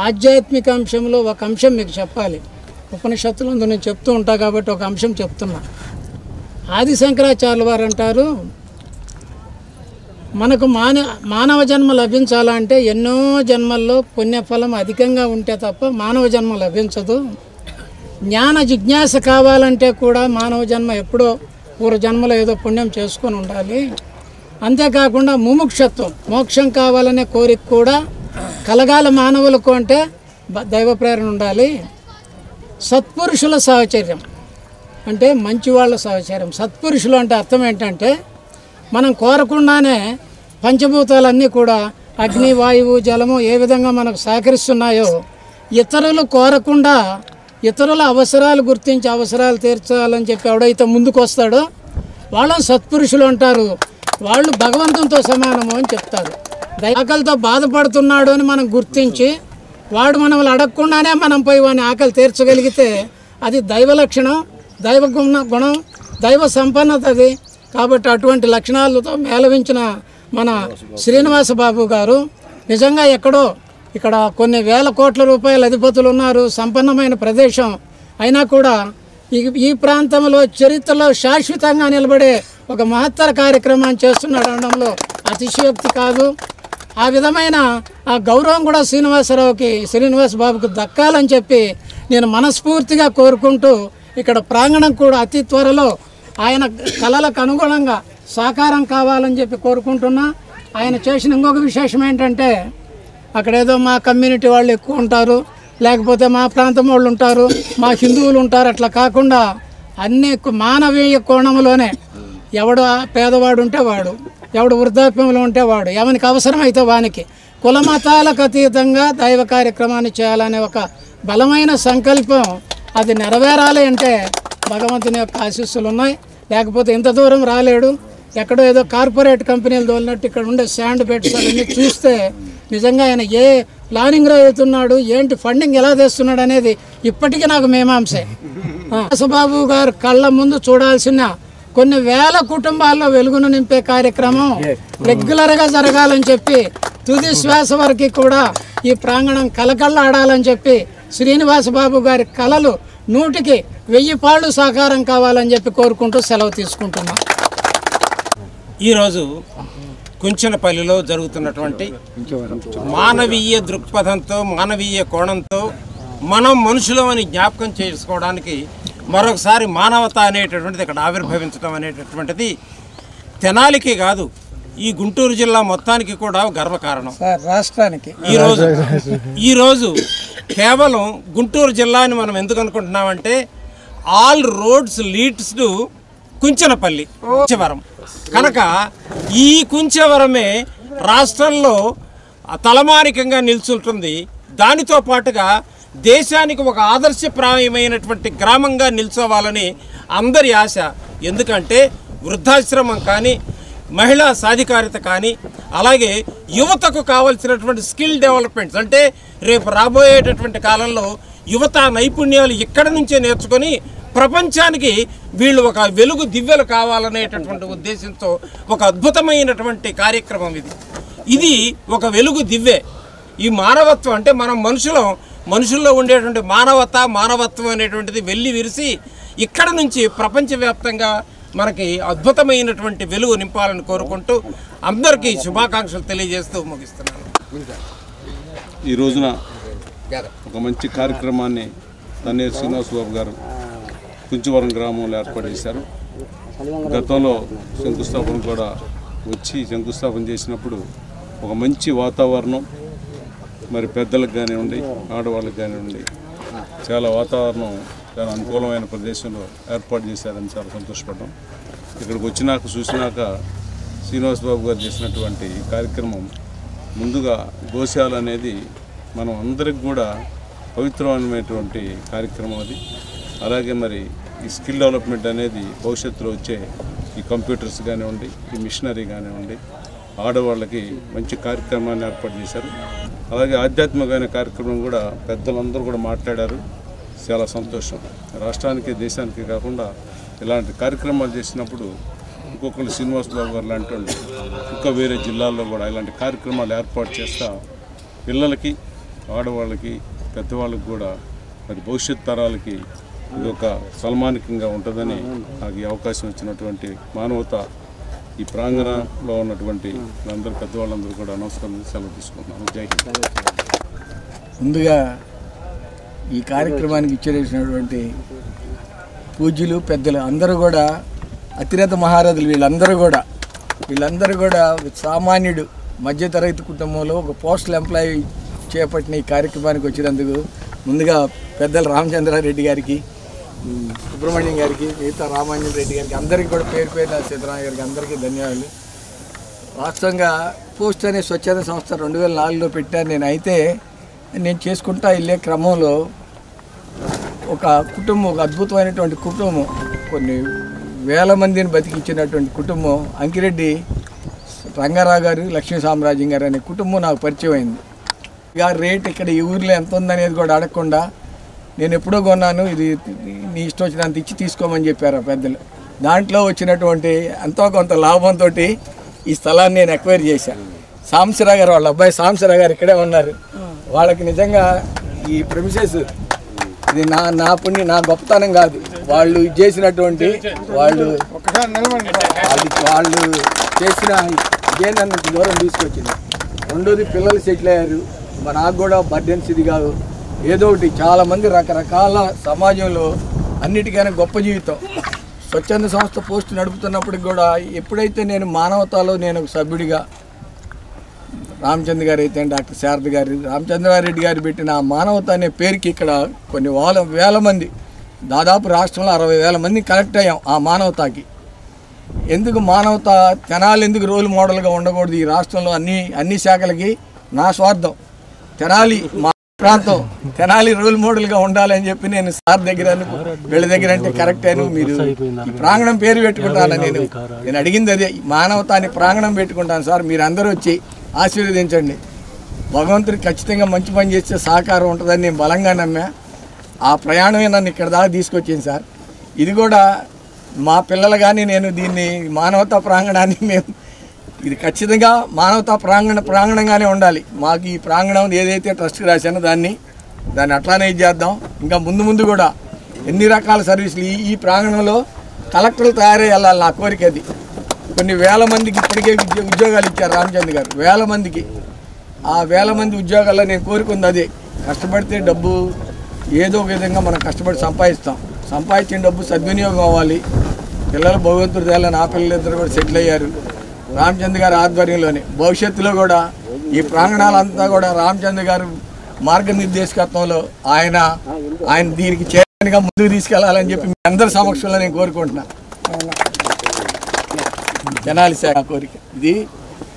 ఆధ్యాత్మిక అంశంలో ఒక అంశం మీకు చెప్పాలి. ఉపనిషత్తులు నేను చెప్తూ ఉంటా కాబట్టి ఒక అంశం చెప్తున్నా. ఆది శంకరాచార్యుల వారు అంటారు, మనకు మానవ జన్మ లభించాలంటే ఎన్నో జన్మల్లో పుణ్యఫలం అధికంగా ఉంటే తప్ప మానవ జన్మ లభించదు. జ్ఞాన జిజ్ఞాస కావాలంటే కూడా మానవ జన్మ ఎప్పుడో పూర్వజన్మలో ఏదో పుణ్యం చేసుకొని ఉండాలి. అంతేకాకుండా ముముక్షత్వం, మోక్షం కావాలనే కోరిక కూడా కలగాల మానవులకు అంటే దైవ ప్రేరణ ఉండాలి. సత్పురుషుల సహచర్యం అంటే మంచి వాళ్ళ సహచర్యం. సత్పురుషులు అంటే అర్థం ఏంటంటే మనం కోరకుండానే పంచభూతాలన్నీ కూడా అగ్ని, వాయువు, జలము ఏ విధంగా మనకు సహకరిస్తున్నాయో ఇతరులు కోరకుండా ఇతరుల అవసరాలు గుర్తించి అవసరాలు తీర్చాలని చెప్పి ఎవడైతే ముందుకు వస్తాడో వాళ్ళని సత్పురుషులు అంటారు. వాళ్ళు భగవంతునితో సమానము అని చెప్తారు. ఆకలితో బాధపడుతున్నాడు అని మనం గుర్తించి వాడు మనల్ని అడగకుండానే మనం పోయి వాని ఆకలి తీర్చగలిగితే అది దైవ లక్షణం, దైవ గుణం, దైవ సంపన్నత అది. కాబట్టి అటువంటి లక్షణాలతో మేళవించిన మన శ్రీనివాస బాబు గారు నిజంగా ఎక్కడో ఇక్కడ కొన్ని వేల కోట్ల రూపాయల అధిపతులు ఉన్నారు, సంపన్నమైన ప్రదేశం అయినా కూడా ఈ ప్రాంతంలో చరిత్రలో శాశ్వతంగా నిలబడే ఒక మహత్తర కార్యక్రమాన్ని చేస్తున్నాడు అనడంలో అతిశయోక్తి కాదు. ఆ విధమైన ఆ గౌరవం కూడా శ్రీనివాస బాబుకు దక్కాలని చెప్పి నేను మనస్ఫూర్తిగా కోరుకుంటూ ఇక్కడ ప్రాంగణం కూడా అతి త్వరలో ఆయన కళలకు అనుగుణంగా సాకారం కావాలని చెప్పి కోరుకుంటున్నా. ఆయన చేసిన ఇంకొక విశేషం ఏంటంటే అక్కడేదో మా కమ్యూనిటీ వాళ్ళు ఎక్కువ ఉంటారు, లేకపోతే మా ప్రాంతం వాళ్ళు ఉంటారు, మా హిందువులు ఉంటారు, అట్లా కాకుండా అన్ని మానవీయ కోణంలోనే ఎవడు పేదవాడు ఉంటే వాడు, ఎవడు వృద్ధాప్యంలో ఉంటే వాడు, ఎవరికి అవసరమైతే వానికి కులమతాలకు అతీతంగా దైవ కార్యక్రమాన్ని చేయాలనే ఒక బలమైన సంకల్పం అది నెరవేరాలి అంటే భగవంతుని యొక్క ఆశీస్సులు ఉన్నాయి, లేకపోతే ఇంత దూరం రాలేడు. ఎక్కడో ఏదో కార్పొరేట్ కంపెనీలు తోలినట్టు ఇక్కడ ఉండే శాండ్ బెడ్స్ అవన్నీ చూస్తే నిజంగా ఆయన ఏ ప్లానింగ్ అవుతున్నాడు, ఏంటి ఫండింగ్ ఎలా తెస్తున్నాడు అనేది ఇప్పటికీ నాకు మీమాంసే. వాసుబాబు గారు కళ్ళ ముందు చూడాల్సిన కొన్ని వేల కుటుంబాల్లో వెలుగును నింపే కార్యక్రమం రెగ్యులర్గా జరగాలని చెప్పి తుది శ్వాస వరకు కూడా ఈ ప్రాంగణం కలకళ్ళాడాలని చెప్పి శ్రీనివాసబాబు గారి కళలు 100కి 1000 పాళ్ళు సాకారం కావాలని చెప్పి కోరుకుంటూ సెలవు తీసుకుంటున్నాం. ఈరోజు కుంచెనపల్లిలో జరుగుతున్నటువంటి మానవీయ దృక్పథంతో మానవీయ కోణంతో మనం మనుషులమని జ్ఞాపకం చేసుకోవడానికి మరొకసారి మానవత అనేటటువంటిది ఇక్కడ ఆవిర్భవించడం అనేటటువంటిది తెనాలికి కాదు, ఈ గుంటూరు జిల్లా మొత్తానికి కూడా గర్వకారణం. రాష్ట్రానికి ఈరోజు కేవలం గుంటూరు జిల్లాని మనం ఎందుకు అనుకుంటున్నామంటే all roads leads to Kunchenapalli, కుంచెవరం. కనుక ఈ కుంచెవరమే రాష్ట్రంలో తలమానికంగా నిల్చుంటుంది. దానితో పాటుగా దేశానికి ఒక ఆదర్శప్రాయమైనటువంటి గ్రామంగా నిల్చోవాలని అందరి ఆశ. ఎందుకంటే వృద్ధాశ్రమం కానీ, మహిళా సాధికారిత కానీ, అలాగే యువతకు కావలసినటువంటి స్కిల్ డెవలప్మెంట్స్, అంటే రేపు రాబోయేటటువంటి కాలంలో యువత నైపుణ్యాలు ఇక్కడి నుంచే నేర్చుకొని ప్రపంచానికి వీళ్ళు ఒక వెలుగు దివ్యలు కావాలనేటటువంటి ఉద్దేశంతో ఒక అద్భుతమైనటువంటి కార్యక్రమం ఇది ఒక వెలుగు దివ్వే. ఈ మానవత్వం అంటే మనం మనుషుల్లో ఉండేటువంటి మానవత్వం అనేటువంటిది వెళ్ళి విరిసి ఇక్కడ నుంచి ప్రపంచవ్యాప్తంగా మనకి అద్భుతమైనటువంటి వెలుగు నింపాలని కోరుకుంటూ అందరికీ శుభాకాంక్షలు తెలియజేస్తూ ముగిస్తున్నాను. ఈ రోజున ఒక మంచి కార్యక్రమాన్ని తన్నేరు శ్రీనివాసబాబు గారు కుంచెవరం గ్రామంలో ఏర్పాటు చేశారు. గతంలో శంకుస్థాపన కూడా వచ్చి శంకుస్థాపన చేసినప్పుడు ఒక మంచి వాతావరణం, మరి పెద్దలకు కానివ్వండి, ఆడవాళ్ళకి కానివ్వండి, చాలా వాతావరణం చాలా అనుకూలమైన ప్రదేశంలో ఏర్పాటు చేశారని చాలా సంతోషపడ్డాం. ఇక్కడికి వచ్చినాక చూసినాక శ్రీనివాసబాబు గారు చేసినటువంటి ఈ కార్యక్రమం ముందుగా గోశాల అనేది మనం అందరికి కూడా పవిత్రమైనటువంటి కార్యక్రమం అది. అలాగే మరి ఈ స్కిల్ డెవలప్మెంట్ అనేది భవిష్యత్తులో వచ్చే ఈ కంప్యూటర్స్ కానివ్వండి, ఈ మిషనరీ కానివ్వండి, ఆడవాళ్ళకి మంచి కార్యక్రమాన్ని ఏర్పాటు చేశారు. అలాగే ఆధ్యాత్మికమైన కార్యక్రమం కూడా పెద్దలందరూ కూడా మాట్లాడారు. చాలా సంతోషం. రాష్ట్రానికి దేశానికి కాకుండా ఇలాంటి కార్యక్రమాలు చేసినప్పుడు ఇంకొకళ్ళు శ్రీనివాసబాబు గారు లాంటి వాళ్ళు ఇంకా వేరే జిల్లాల్లో కూడా ఇలాంటి కార్యక్రమాలు ఏర్పాటు చేస్తా పిల్లలకి, ఆడవాళ్ళకి, పెద్దవాళ్ళకి కూడా మరి భవిష్యత్ తరాలకి ఇది ఒక సల్మానికంగా ఉంటుందని నాకు ఈ అవకాశం ఇచ్చినటువంటి మానవత ఈ ప్రాంగణంలో ఉన్నటువంటి అందరూ పెద్దవాళ్ళందరూ కూడా నమస్కారం సెలవు తీసుకుంటున్నాను. జై హింద్. ముందుగా ఈ కార్యక్రమానికి ఇచ్చేసినటువంటి పూజ్యులు, పెద్దలు అందరూ కూడా అతిరథ మహారథులు. వీళ్ళందరూ కూడా సామాన్యుడు, మధ్యతరగతి కుటుంబంలో ఒక పోస్టల్ ఎంప్లాయీ చేపట్టిన ఈ కార్యక్రమానికి వచ్చినందుకు ముందుగా పెద్దలు రామచంద్రారెడ్డి గారికి, సుబ్రహ్మణ్యం గారికి, మిగతా రామాంజన్ రెడ్డి గారికి అందరికీ కూడా పేరు సీతారామయ్య గారికి అందరికీ ధన్యవాదాలు. వాస్తవంగా పోస్ట్ అనే స్వచ్ఛంద సంస్థ 2004లో పెట్టాను నేను. అయితే నేను చేసుకుంటా వెళ్ళే క్రమంలో ఒక అద్భుతమైనటువంటి కుటుంబం, కొన్ని వేల మందిని బతికించినటువంటి కుటుంబం, అంకిరెడ్డి రంగారావు గారు, లక్ష్మీ సామ్రాజ్యం గారు అనే కుటుంబం నాకు పరిచయం అయింది. ఇక రేట్ ఇక్కడ ఈ ఊర్లో ఎంత ఉందనేది కూడా అడగకుండా నేను ఎప్పుడో కొన్నాను, ఇది నీ ఇష్టం వచ్చినంత ఇచ్చి తీసుకోమని చెప్పారు ఆ పెద్దలు. దాంట్లో వచ్చినటువంటి ఎంతో కొంత లాభంతో ఈ స్థలాన్ని నేను ఎక్వైర్ చేశాను. సాంబశివరావు గారు, వాళ్ళ అబ్బాయి సాంబశివరావు గారు ఇక్కడే ఉన్నారు. వాళ్ళకి నిజంగా ఈ ప్రెమిసెస్ ఇది నా పుణ్యం, నా గొప్పతనం కాదు. వాళ్ళు చేసినటువంటి వాళ్ళు చేసిన ఇదే నన్ను దూరం తీసుకొచ్చింది. రెండోది పిల్లలు సెటిల్ అయ్యారు. నాకు కూడా బర్డెన్స్ ఇది కాదు, ఏదో ఒకటి. చాలామంది రకరకాల సమాజంలో అన్నిటికైనా గొప్ప జీవితం. స్వచ్ఛంద సంస్థ పోస్ట్ నడుపుతున్నప్పటికి కూడా ఎప్పుడైతే నేను మానవతాలో నేను ఒక సభ్యుడిగా, రామచంద్ర గారు అయితే డాక్టర్ శారద గారు, రామచంద్రారెడ్డి గారు పెట్టిన ఆ మానవత అనే పేరుకి ఇక్కడ కొన్ని వేల మంది, దాదాపు రాష్ట్రంలో 60,000 మంది కలెక్ట్ అయ్యాం ఆ మానవతకి. ఎందుకు మానవత తెనాలి ఎందుకు రోల్ మోడల్గా ఉండకూడదు ఈ రాష్ట్రంలో అన్ని శాఖలకి? నా స్వార్థం. తెనాలి ప్రాంతం తెనాలి రోల్ మోడల్గా ఉండాలని చెప్పి నేను సార్ దగ్గర వీళ్ళ దగ్గర అంటే కరెక్ట్ అయిన మీరు ఈ ప్రాంగణం పేరు పెట్టుకుంటాను నేను అడిగింది అదే మానవతాన్ని ప్రాంగణం పెట్టుకుంటాను సార్. మీరు అందరూ వచ్చి ఆశీర్వదించండి. భగవంతుడికి ఖచ్చితంగా మంచి పని చేస్తే సహకారం ఉంటుందని నేను బలంగా నమ్మా. ఆ ప్రయాణమే నన్ను ఇక్కడ దాకా తీసుకొచ్చింది సార్. ఇది కూడా మా పిల్లలు కానీ నేను దీన్ని మానవతా ప్రాంగణాన్ని మేము ఇది ఖచ్చితంగా మానవతా ప్రాంగణంగానే ఉండాలి. మాకు ఈ ప్రాంగణం ఏదైతే ట్రస్ట్కి రాశానో దాన్ని అట్లానే చేద్దాం. ఇంకా ముందు కూడా ఎన్ని రకాల సర్వీసులు ఈ ప్రాంగణంలో కలెక్టర్లు తయారై వెళ్ళాలి. నా కోరిక అది. కొన్ని వేల మందికి ఇప్పటికే ఉద్యోగాలు ఇచ్చారు రామచంద్ర గారు, వేల మందికి. ఆ వేల మంది ఉద్యోగాల్లో నేను కోరుకుంది అదే. కష్టపడితే డబ్బు ఏదో ఒక విధంగా మనం కష్టపడి సంపాదించిన డబ్బు సద్వినియోగం అవ్వాలి. పిల్లలు భగవంతుడి దయల నా పిల్లలిద్దరు కూడా సెటిల్ అయ్యారు రామచంద్ర గారి ఆధ్వర్యంలోనే. భవిష్యత్తులో కూడా ఈ ప్రాంగణాలంతా కూడా రామచంద్ర గారు మార్గనిర్దేశకత్వంలో ఆయన దీనికి చైర్మన్గా ముందుకు తీసుకెళ్లాలని చెప్పి మీ అందరి సమక్షంలో నేను కోరుకుంటున్నాను. తెనాలి శాఖ కోరిక ఇది.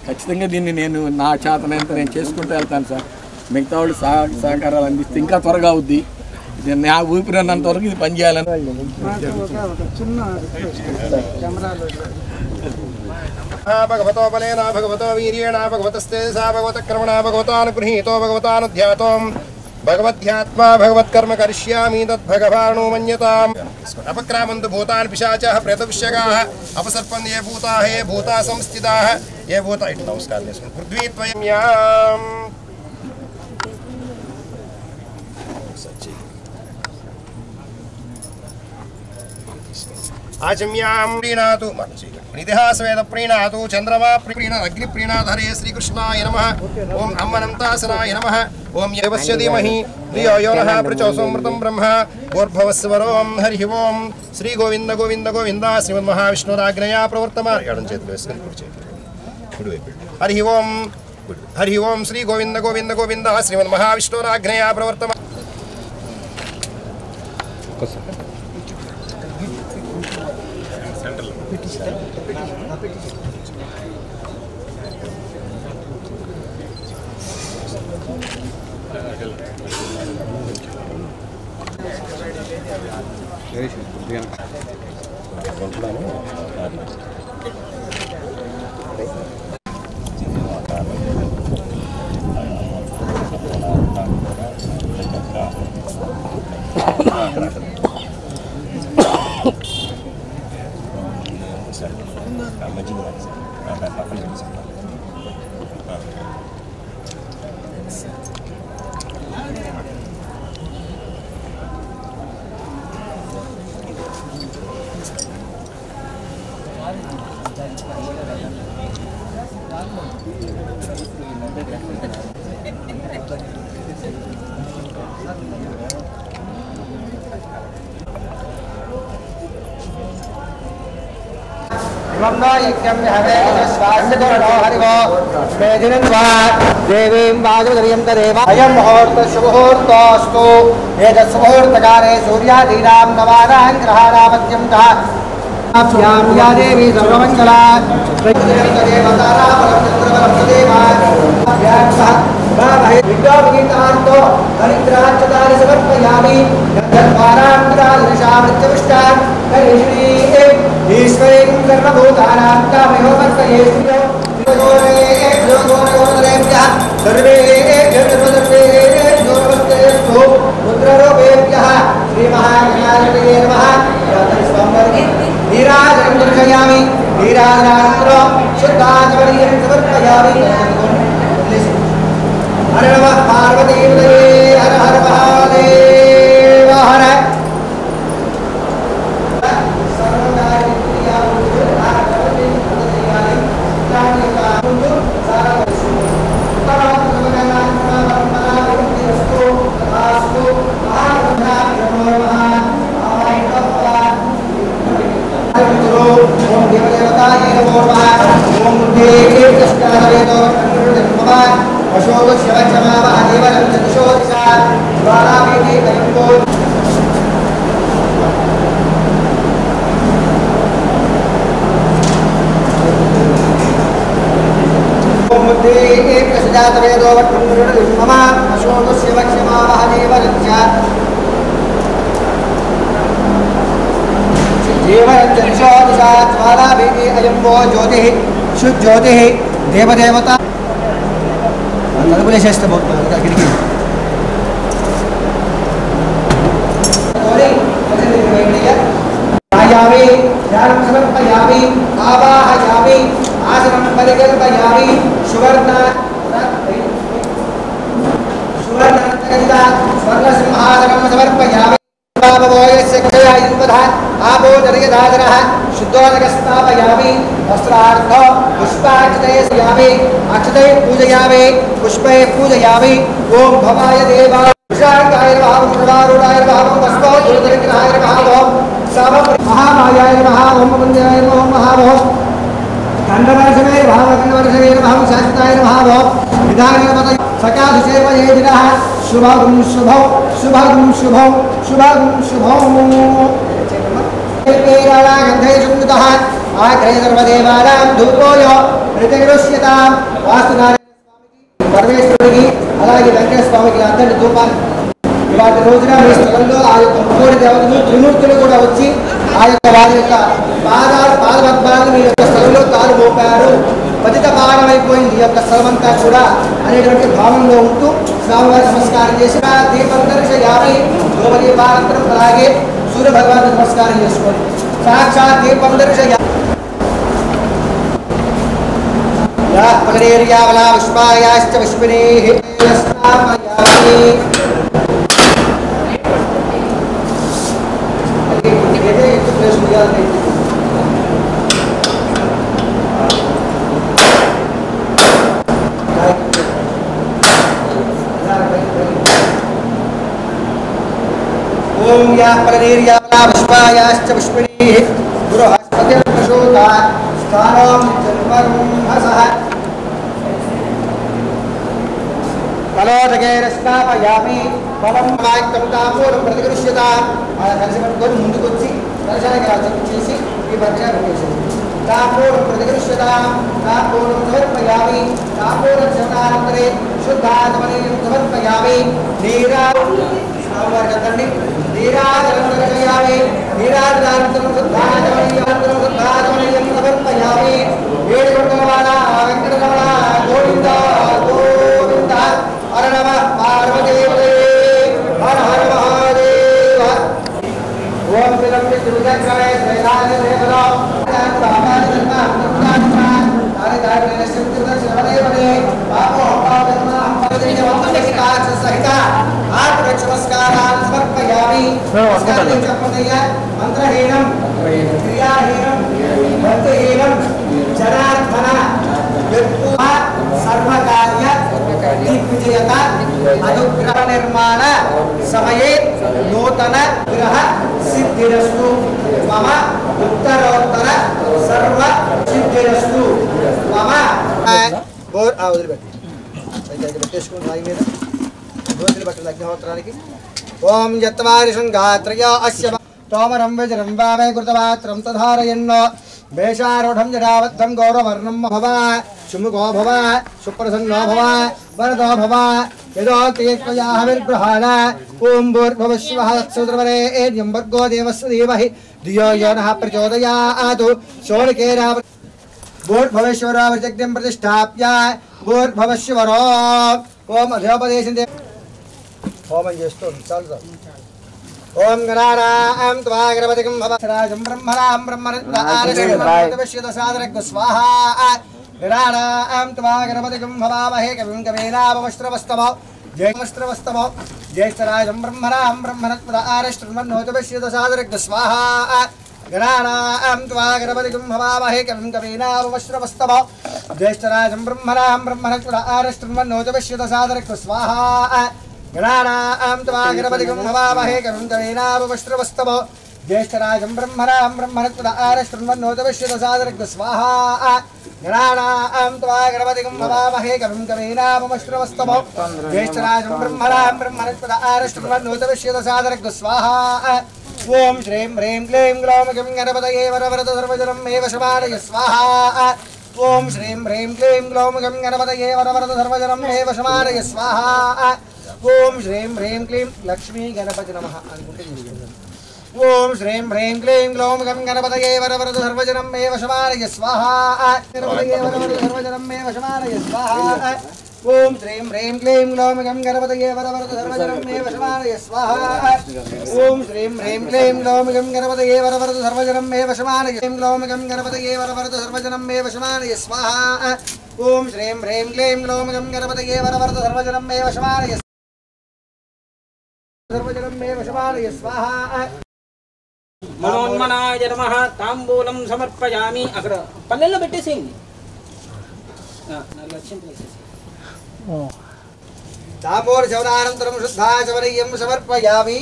ఖచ్చితంగా దీన్ని నేను నా చేతనంత నేను చేసుకుంటూ వెళ్తాను సార్. మిగతా వాళ్ళు సహకారాలు అందిస్తే ఇంకా త్వరగా అవుద్ది. నా ఊపిరినంత వరకు ఇది పనిచేయాలని. భగవతో బలేన భగవతో వీర్యేణ భగవతస్తేజసా భగవతకర్మణా భగవతానుగృహీతో భగవతానుధ్యాతో భగవధ్యాత్మా భగవత్కర్మ కరిష్యామి తద్భగవానో మన్యతాం. అపక్రామంతు భూతాన్ పిశాచాః ప్రేతవిష్యగాః అపసర్పన్ ఏ భూతాః ఏ భూతా సంస్థితాః ఏ భూత ఇటు నమస్కారం చేసుకోండి. పృథ్వీత్వయం యాం ఆచమ్యాం ప్రీణాతు ఇతిహాసవేద ప్రీణాతు చంద్రమా ప్రీణ అగ్ని ప్రీణాధరే శ్రీకృష్ణాయ నమః. ఓం అమ్మనంతాసనాయ నమః. ఓం దేవస్య ధీమహి ధియో యో నః ప్రచోదయాత్ బ్రహ్మ భూర్భువస్సువరోం. హరి ఓం. శ్రీ గోవింద గోవింద గోవింద శ్రీమన్మహావిష్ణురాజ్ఞయా ప్రవర్తమాన. ఎడం చేతులు వేసుకొని కుడి చేతులు కుడివైపు. హరి ఓం. హరి ఓం. శ్రీ గోవింద గోవింద గోవింద శ్రీమన్మహావిష్ణురాజ్ఞయా ప్రవర్తమాన. अयं मुहूर्तः शुभमुहूर्तोऽस्तु। एतत्सुमुहूर्तकाले सूर्यादीनां नवानां ग्रहाणां मध्यन्तः या देवी सर्वमङ्गला विद्यापीठार्थो हरिद्राक्षतानि समर्पयामि। गन्धर्वाणां श्री ईश्वरीं सर्वभूतानां कामयोपर्पये सर्वेभ्यो रुद्ररूपेभ्यः श्रीमहागणाधिपतये नमः। नीराजनं दर्शयामि। नीराजनानन्तरं शुद्धाचमनीयं समर्पयामि। हर नमः पार्वतीपतये हर हर महादेव हर। ओम देवदेवताय नमो नमः। ओम देवकृष्णावेतो नमः। अशोक शिवचमावः देवलं चतुषोदिशा ज्वालावेदी कयंतो ओम देवकृष्णावेतो जातवेदो वट्टुममा अशोकस्य वक्ष्यमावहदेवरच्च जीवरञ्जनिषोदशात् ज्वालाभीति अयं वो ज्योतिः शुज्ज्योतिः देवदेवता तदुपदेशस्य बहुत गिरिकी यामि ध्यानं समर्पयामि आवाहयामि आसनं परिकल्पयामि सुवर्णरत्नगदिता स्वर्णसिंहासनं समर्पयामि बाबवोयस्य क्षयायुपधः आपो दर्यधाधरः शुद्धोदकस्थापयामि वस्त्रार्थ पुष्पाक्षतये यामि अक्षतये पूजयामि पुष्पे पूजयामि ओम भवाय देवा शांताय नमः पुष्पारूढाय नमः वस्त्रोज्ज्वलविग्रहाय नमः महामायाय नमः ओम वन्द्याय नमः महाभो गन्धवर्षवे नमः गन्धवर्षवे नमः शाश्वताय नमः विधानगणपतये सकाशसेवये दिनः शुभं शुभौ शुभं शुभौ शुभं शुभौ गन्धे संयुतः आग्रे सर्वदेवानां धूपोय प्रतिगृह्यतां वास्तुनारायण परमेश्वरुడికి అలాగే వెంకటేశ్వర స్వామికి అందరి ధూపాన్ని ఇవాళ రోజున మీ స్థలంలో ఆ యొక్క ముగ్గురు దేవతలు త్రిమూర్తులు కూడా వచ్చి ఆ యొక్క వారి యొక్క పాదపద్మాలను మీ యొక్క స్థలంలో కాలు మోపారు పతిత పావనమైపోయింది ఈ యొక్క స్థలమంతా కూడా అనేటువంటి భావంలో ఉంటూ స్వామివారి నమస్కారం చేసి దీపం దర్శయామి ధూమదీపానంతరం అలాగే సూర్య భగవాన్ నమస్కారం చేసుకోండి సాక్షాత్ దీపం దర్శయామి या पगरेर्यावला विश्वायाश्च विश्वनेः स्थापयामि ओम या पगरेर्यावला विश्वायाश्च विश्वनेः बृहस्पतिर्प्रचोदा स्थानं जन्मरुंहसः कलोदगैरस्नापयामि पवं वाक्यं ताम्बूलं प्रतिगृह्यताम् కలిసి పట్టుకొని ముందుకు వచ్చి దర్శనానికి చేసి ఈ పరిచయం చేసింది ताम्बूलं प्रतिगृह्यताम् ताम्बूलं समर्पयामि ताम्बूलं सेवनानन्तरे शुद्धाचमनीयं समर्पयामि नीराजनं दर्शयामि नीराजनानन्तरं शुद्धाचमनीयं समर्पयामि वेणुगोपाला वेङ्कटरमण गोविन्द गोविन्द हर नमः पार्वतीपते हर हर महादेव ओम विलंब दुर्गक्षणे त्रैलाय देवता मंत्रहीनम क्रियाहीनम भक्तिहीनम जनार्दन सर्वकार्य दिग्विजयता अनुग्रह निर्माण समये नूतन ग्रह सिद्धिरस्तु मम उत्तरोत्तर सर्व सिद्धिरस्तु मम बोर अग्निहोत्राనికి ओम यत्वारिशंगात्रय अस्य तोमरं वज्रं वावे कृतवात्रं तधारयन्नो वेषारूढं जडावद्धं गौरवर्णं भव शुमुखो भव सुप्रसन्नो भव वरदो भव यदो तेक्वया हविर्ग्रहाण ओम भूर्भुवस्वः तत्सवितुर्वरेण्यं भर्गो देवस्य धीमहि धियो यो नः प्रचोदयात् शोणिकेराव भूर्भुवस्वरावृजज्ञं प्रतिष्ठाप्य भूर्भुवस्वरो ओम अध्योपदेशं होमं చేస్తూ చాలు ओम गणानां त्वा गणपतिं भवराजं ब्रह्मणां ब्रह्मरत्नारश्यद सादरक स्वाहा गणानां त्वा गणपतिं भवामहे कविं कवीनामवस्त्रवस्तमो जयवस्त्रवस्तमो ज्येष्ठराजं ब्रह्मणां ब्रह्मरत्नारश्यद सादरक स्वाहा गणानां त्वा गणपतिं भवामहे कविं कवीनामवस्त्रवस्तमो ज्येष्ठराजं ब्रह्मणां ब्रह्मरत्नारश्यद सादरक स्वाहा गणानां त्वा गणपतिं भवामहे कविं कवीनामवस्त्रवस्तमो ज्येष्ठराजं ब्रह्मणां ब्रह्मरत्नारश्यद सादरक स्वाहा गणानां त्वा गणपतिं भवामहे कविं कवीनामवस्त्रवस्तमो ज्येष्ठराजं ब्रह्मणां ब्रह्मरत्नारश्यद सादरक स्वाहा ओम श्रीं ह्रीं क्लीं ग्लौं गं गणपतये वरवरद सर्वजनम् एव शमानय स्वाहा ఓం శ్రీం హ్రీం క్లీం గ్లౌం గం గణపతయే వరవరద సర్వజనం మే వశమానయ స్వాహా ఓం శ్రీం హ్రీం క్లీం లక్ష్మీ గణపతి నమః అనుకుంటే ఓం శ్రీం హ్రీం క్లీం గ్లౌం గం గణపతయే వరవరద సర్వజనం మే వశమానయ స్వాహా గణపతయే వరవరద సర్వజనం మే వశమానయ స్వాహా ఓం శ్రీం హ్రీం క్లీం గ్లౌం గం గణపతయే వరవరద సర్వజనం మే వశమానయ స్వాహా ఓం శ్రీం హ్రీం క్లీం గ్లౌం గం గణపతయే వరవరద సర్వజనం మే వశమానయ గ్లౌం గం గణపతయే వరవరద సర్వజనం మే వశమానయ స్వాహా ఓం శ్రీం హ్రీం క్లీం గ్లౌం గం గణపతయే వరవరద సర్వజనం మే వశమానయ సర్వజనం మే వశమానయ స్వాహా మనోన్మనాయ నమః తాంబూలం సమర్పయామి. అక్కడ పల్లెల్లో పెట్టేసేయండి. తాంబూల శవనానంతరం శుద్ధాచమనీయం సమర్పయామి.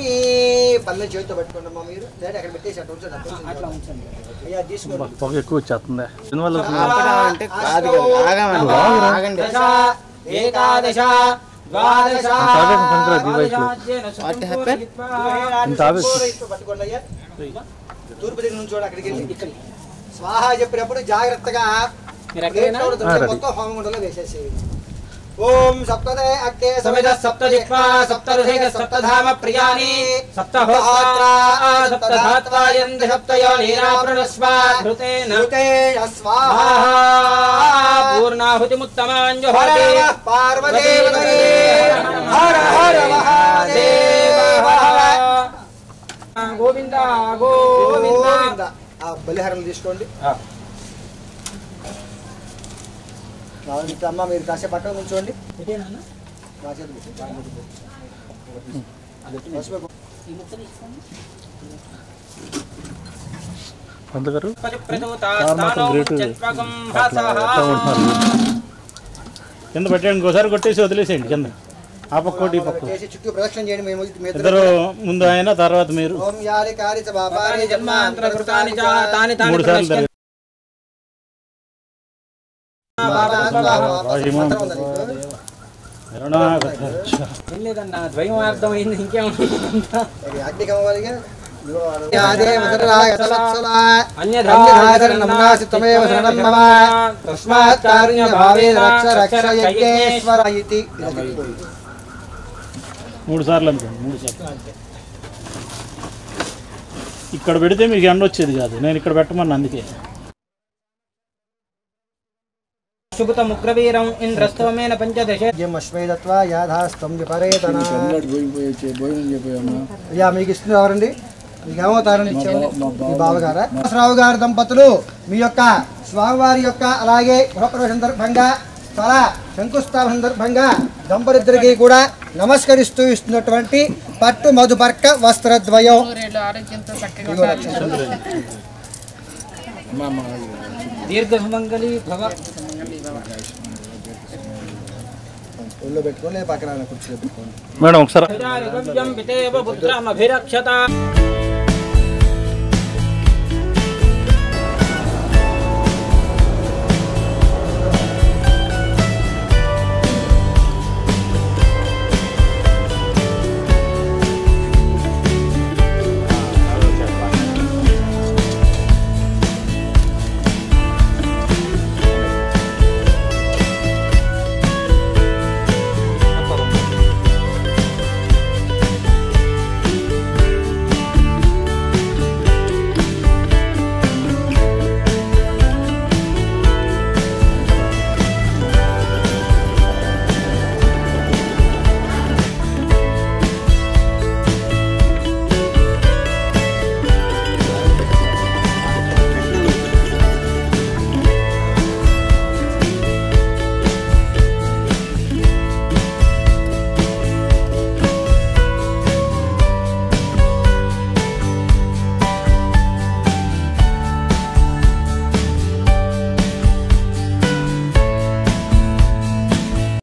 పల్లె చేతితో పెట్టుకోండమ్మా మీరు, లేదా అక్కడ పెట్టేసి అట్లా ఉంచండి. అట్లా ఉంచండి అయ్యా, తీసుకోండి. పొగ ఎక్కువ వచ్చేస్తుంది. ఏకాదశ ద్వాదశ పట్టుకోండి అయ్యా. తూర్పు దిగు నుంచి చూడ అక్కడికి వెళ్ళి స్వాహ చెప్పినప్పుడు జాగ్రత్తగా మొత్తం హోమగుండంలో వేసేసేయండి. ఓం సప్తదే అగ్నే సమిద సప్తజిహ్వా సప్తరుషిక సప్తధామ ప్రియాని సప్తహోత్ర సప్తధాత్వాయంత సప్తయోనీరాప్రణస్వ ఋతేన స్వాహా పూర్ణాహుతిముత్తమాంజుహోతి పార్వదేవతే హర హర మహాదేవ. గోవింద గోవింద. ఆ బలిహారాలు తీసుకోండి. అమ్మ మీరు కాసేపు పట్టణం ఉంచండి. కింద పెట్టండి, ఇంకోసారి కొట్టేసి వదిలేసేయండి కింద. ఆ పక్క ఈ పక్క చుట్టూ ప్రదక్షిణ చేయండి. మేము ఇద్దరు ముందు ఆయన తర్వాత మీరు. ఓం యాలి కారి చ బాబాని జన్మాంతర కృతాని చ తాని తాని 3 సార్లు లేదన్నా ద్వయం అర్థమైంది. ఇంకేమన్నా అగ్ని కావాలిగా. అన్యథాశరణంనాశిత్వమేవ శరణం మమ తస్మాత్ కారుణ్యభావేన రక్ష రక్ష యజ్ఞేశ్వర ఇతి. 3 సార్లు అనుకోండి. 3 సార్లు ఇక్కడ పెడితే మీకు ఎండ వచ్చేది కాదు. నేను ఇక్కడ పెట్టమన్నా అందుకే. సుగతముగ్రవీరం ఇంద్రస్తవమేన పంచదశ అశ్వైదత్వా యాధాస్తం విపరేతన. అయ్యా మీకు ఇస్తుంది ఎవరండి? మీకు ఏమవుతారని ఇచ్చాము మీ బావగారా? రావు గారి దంపతులు మీ యొక్క స్వామివారి యొక్క అలాగే గృహప్రవేశం సందర్భంగా చాలా శంకుస్థాపన సందర్భంగా దంపతులిద్దరికీ కూడా నమస్కరిస్తూ ఇస్తున్నటువంటి పట్టు మధుపర్క వస్త్రద్వయం. దీర్ఘమంగళి భవ. ఒళ్ళో పెట్టుకోండి, పక్కన కూర్చోబెట్టుకోండి మేడం ఒకసారి. పుత్రమభిరక్షత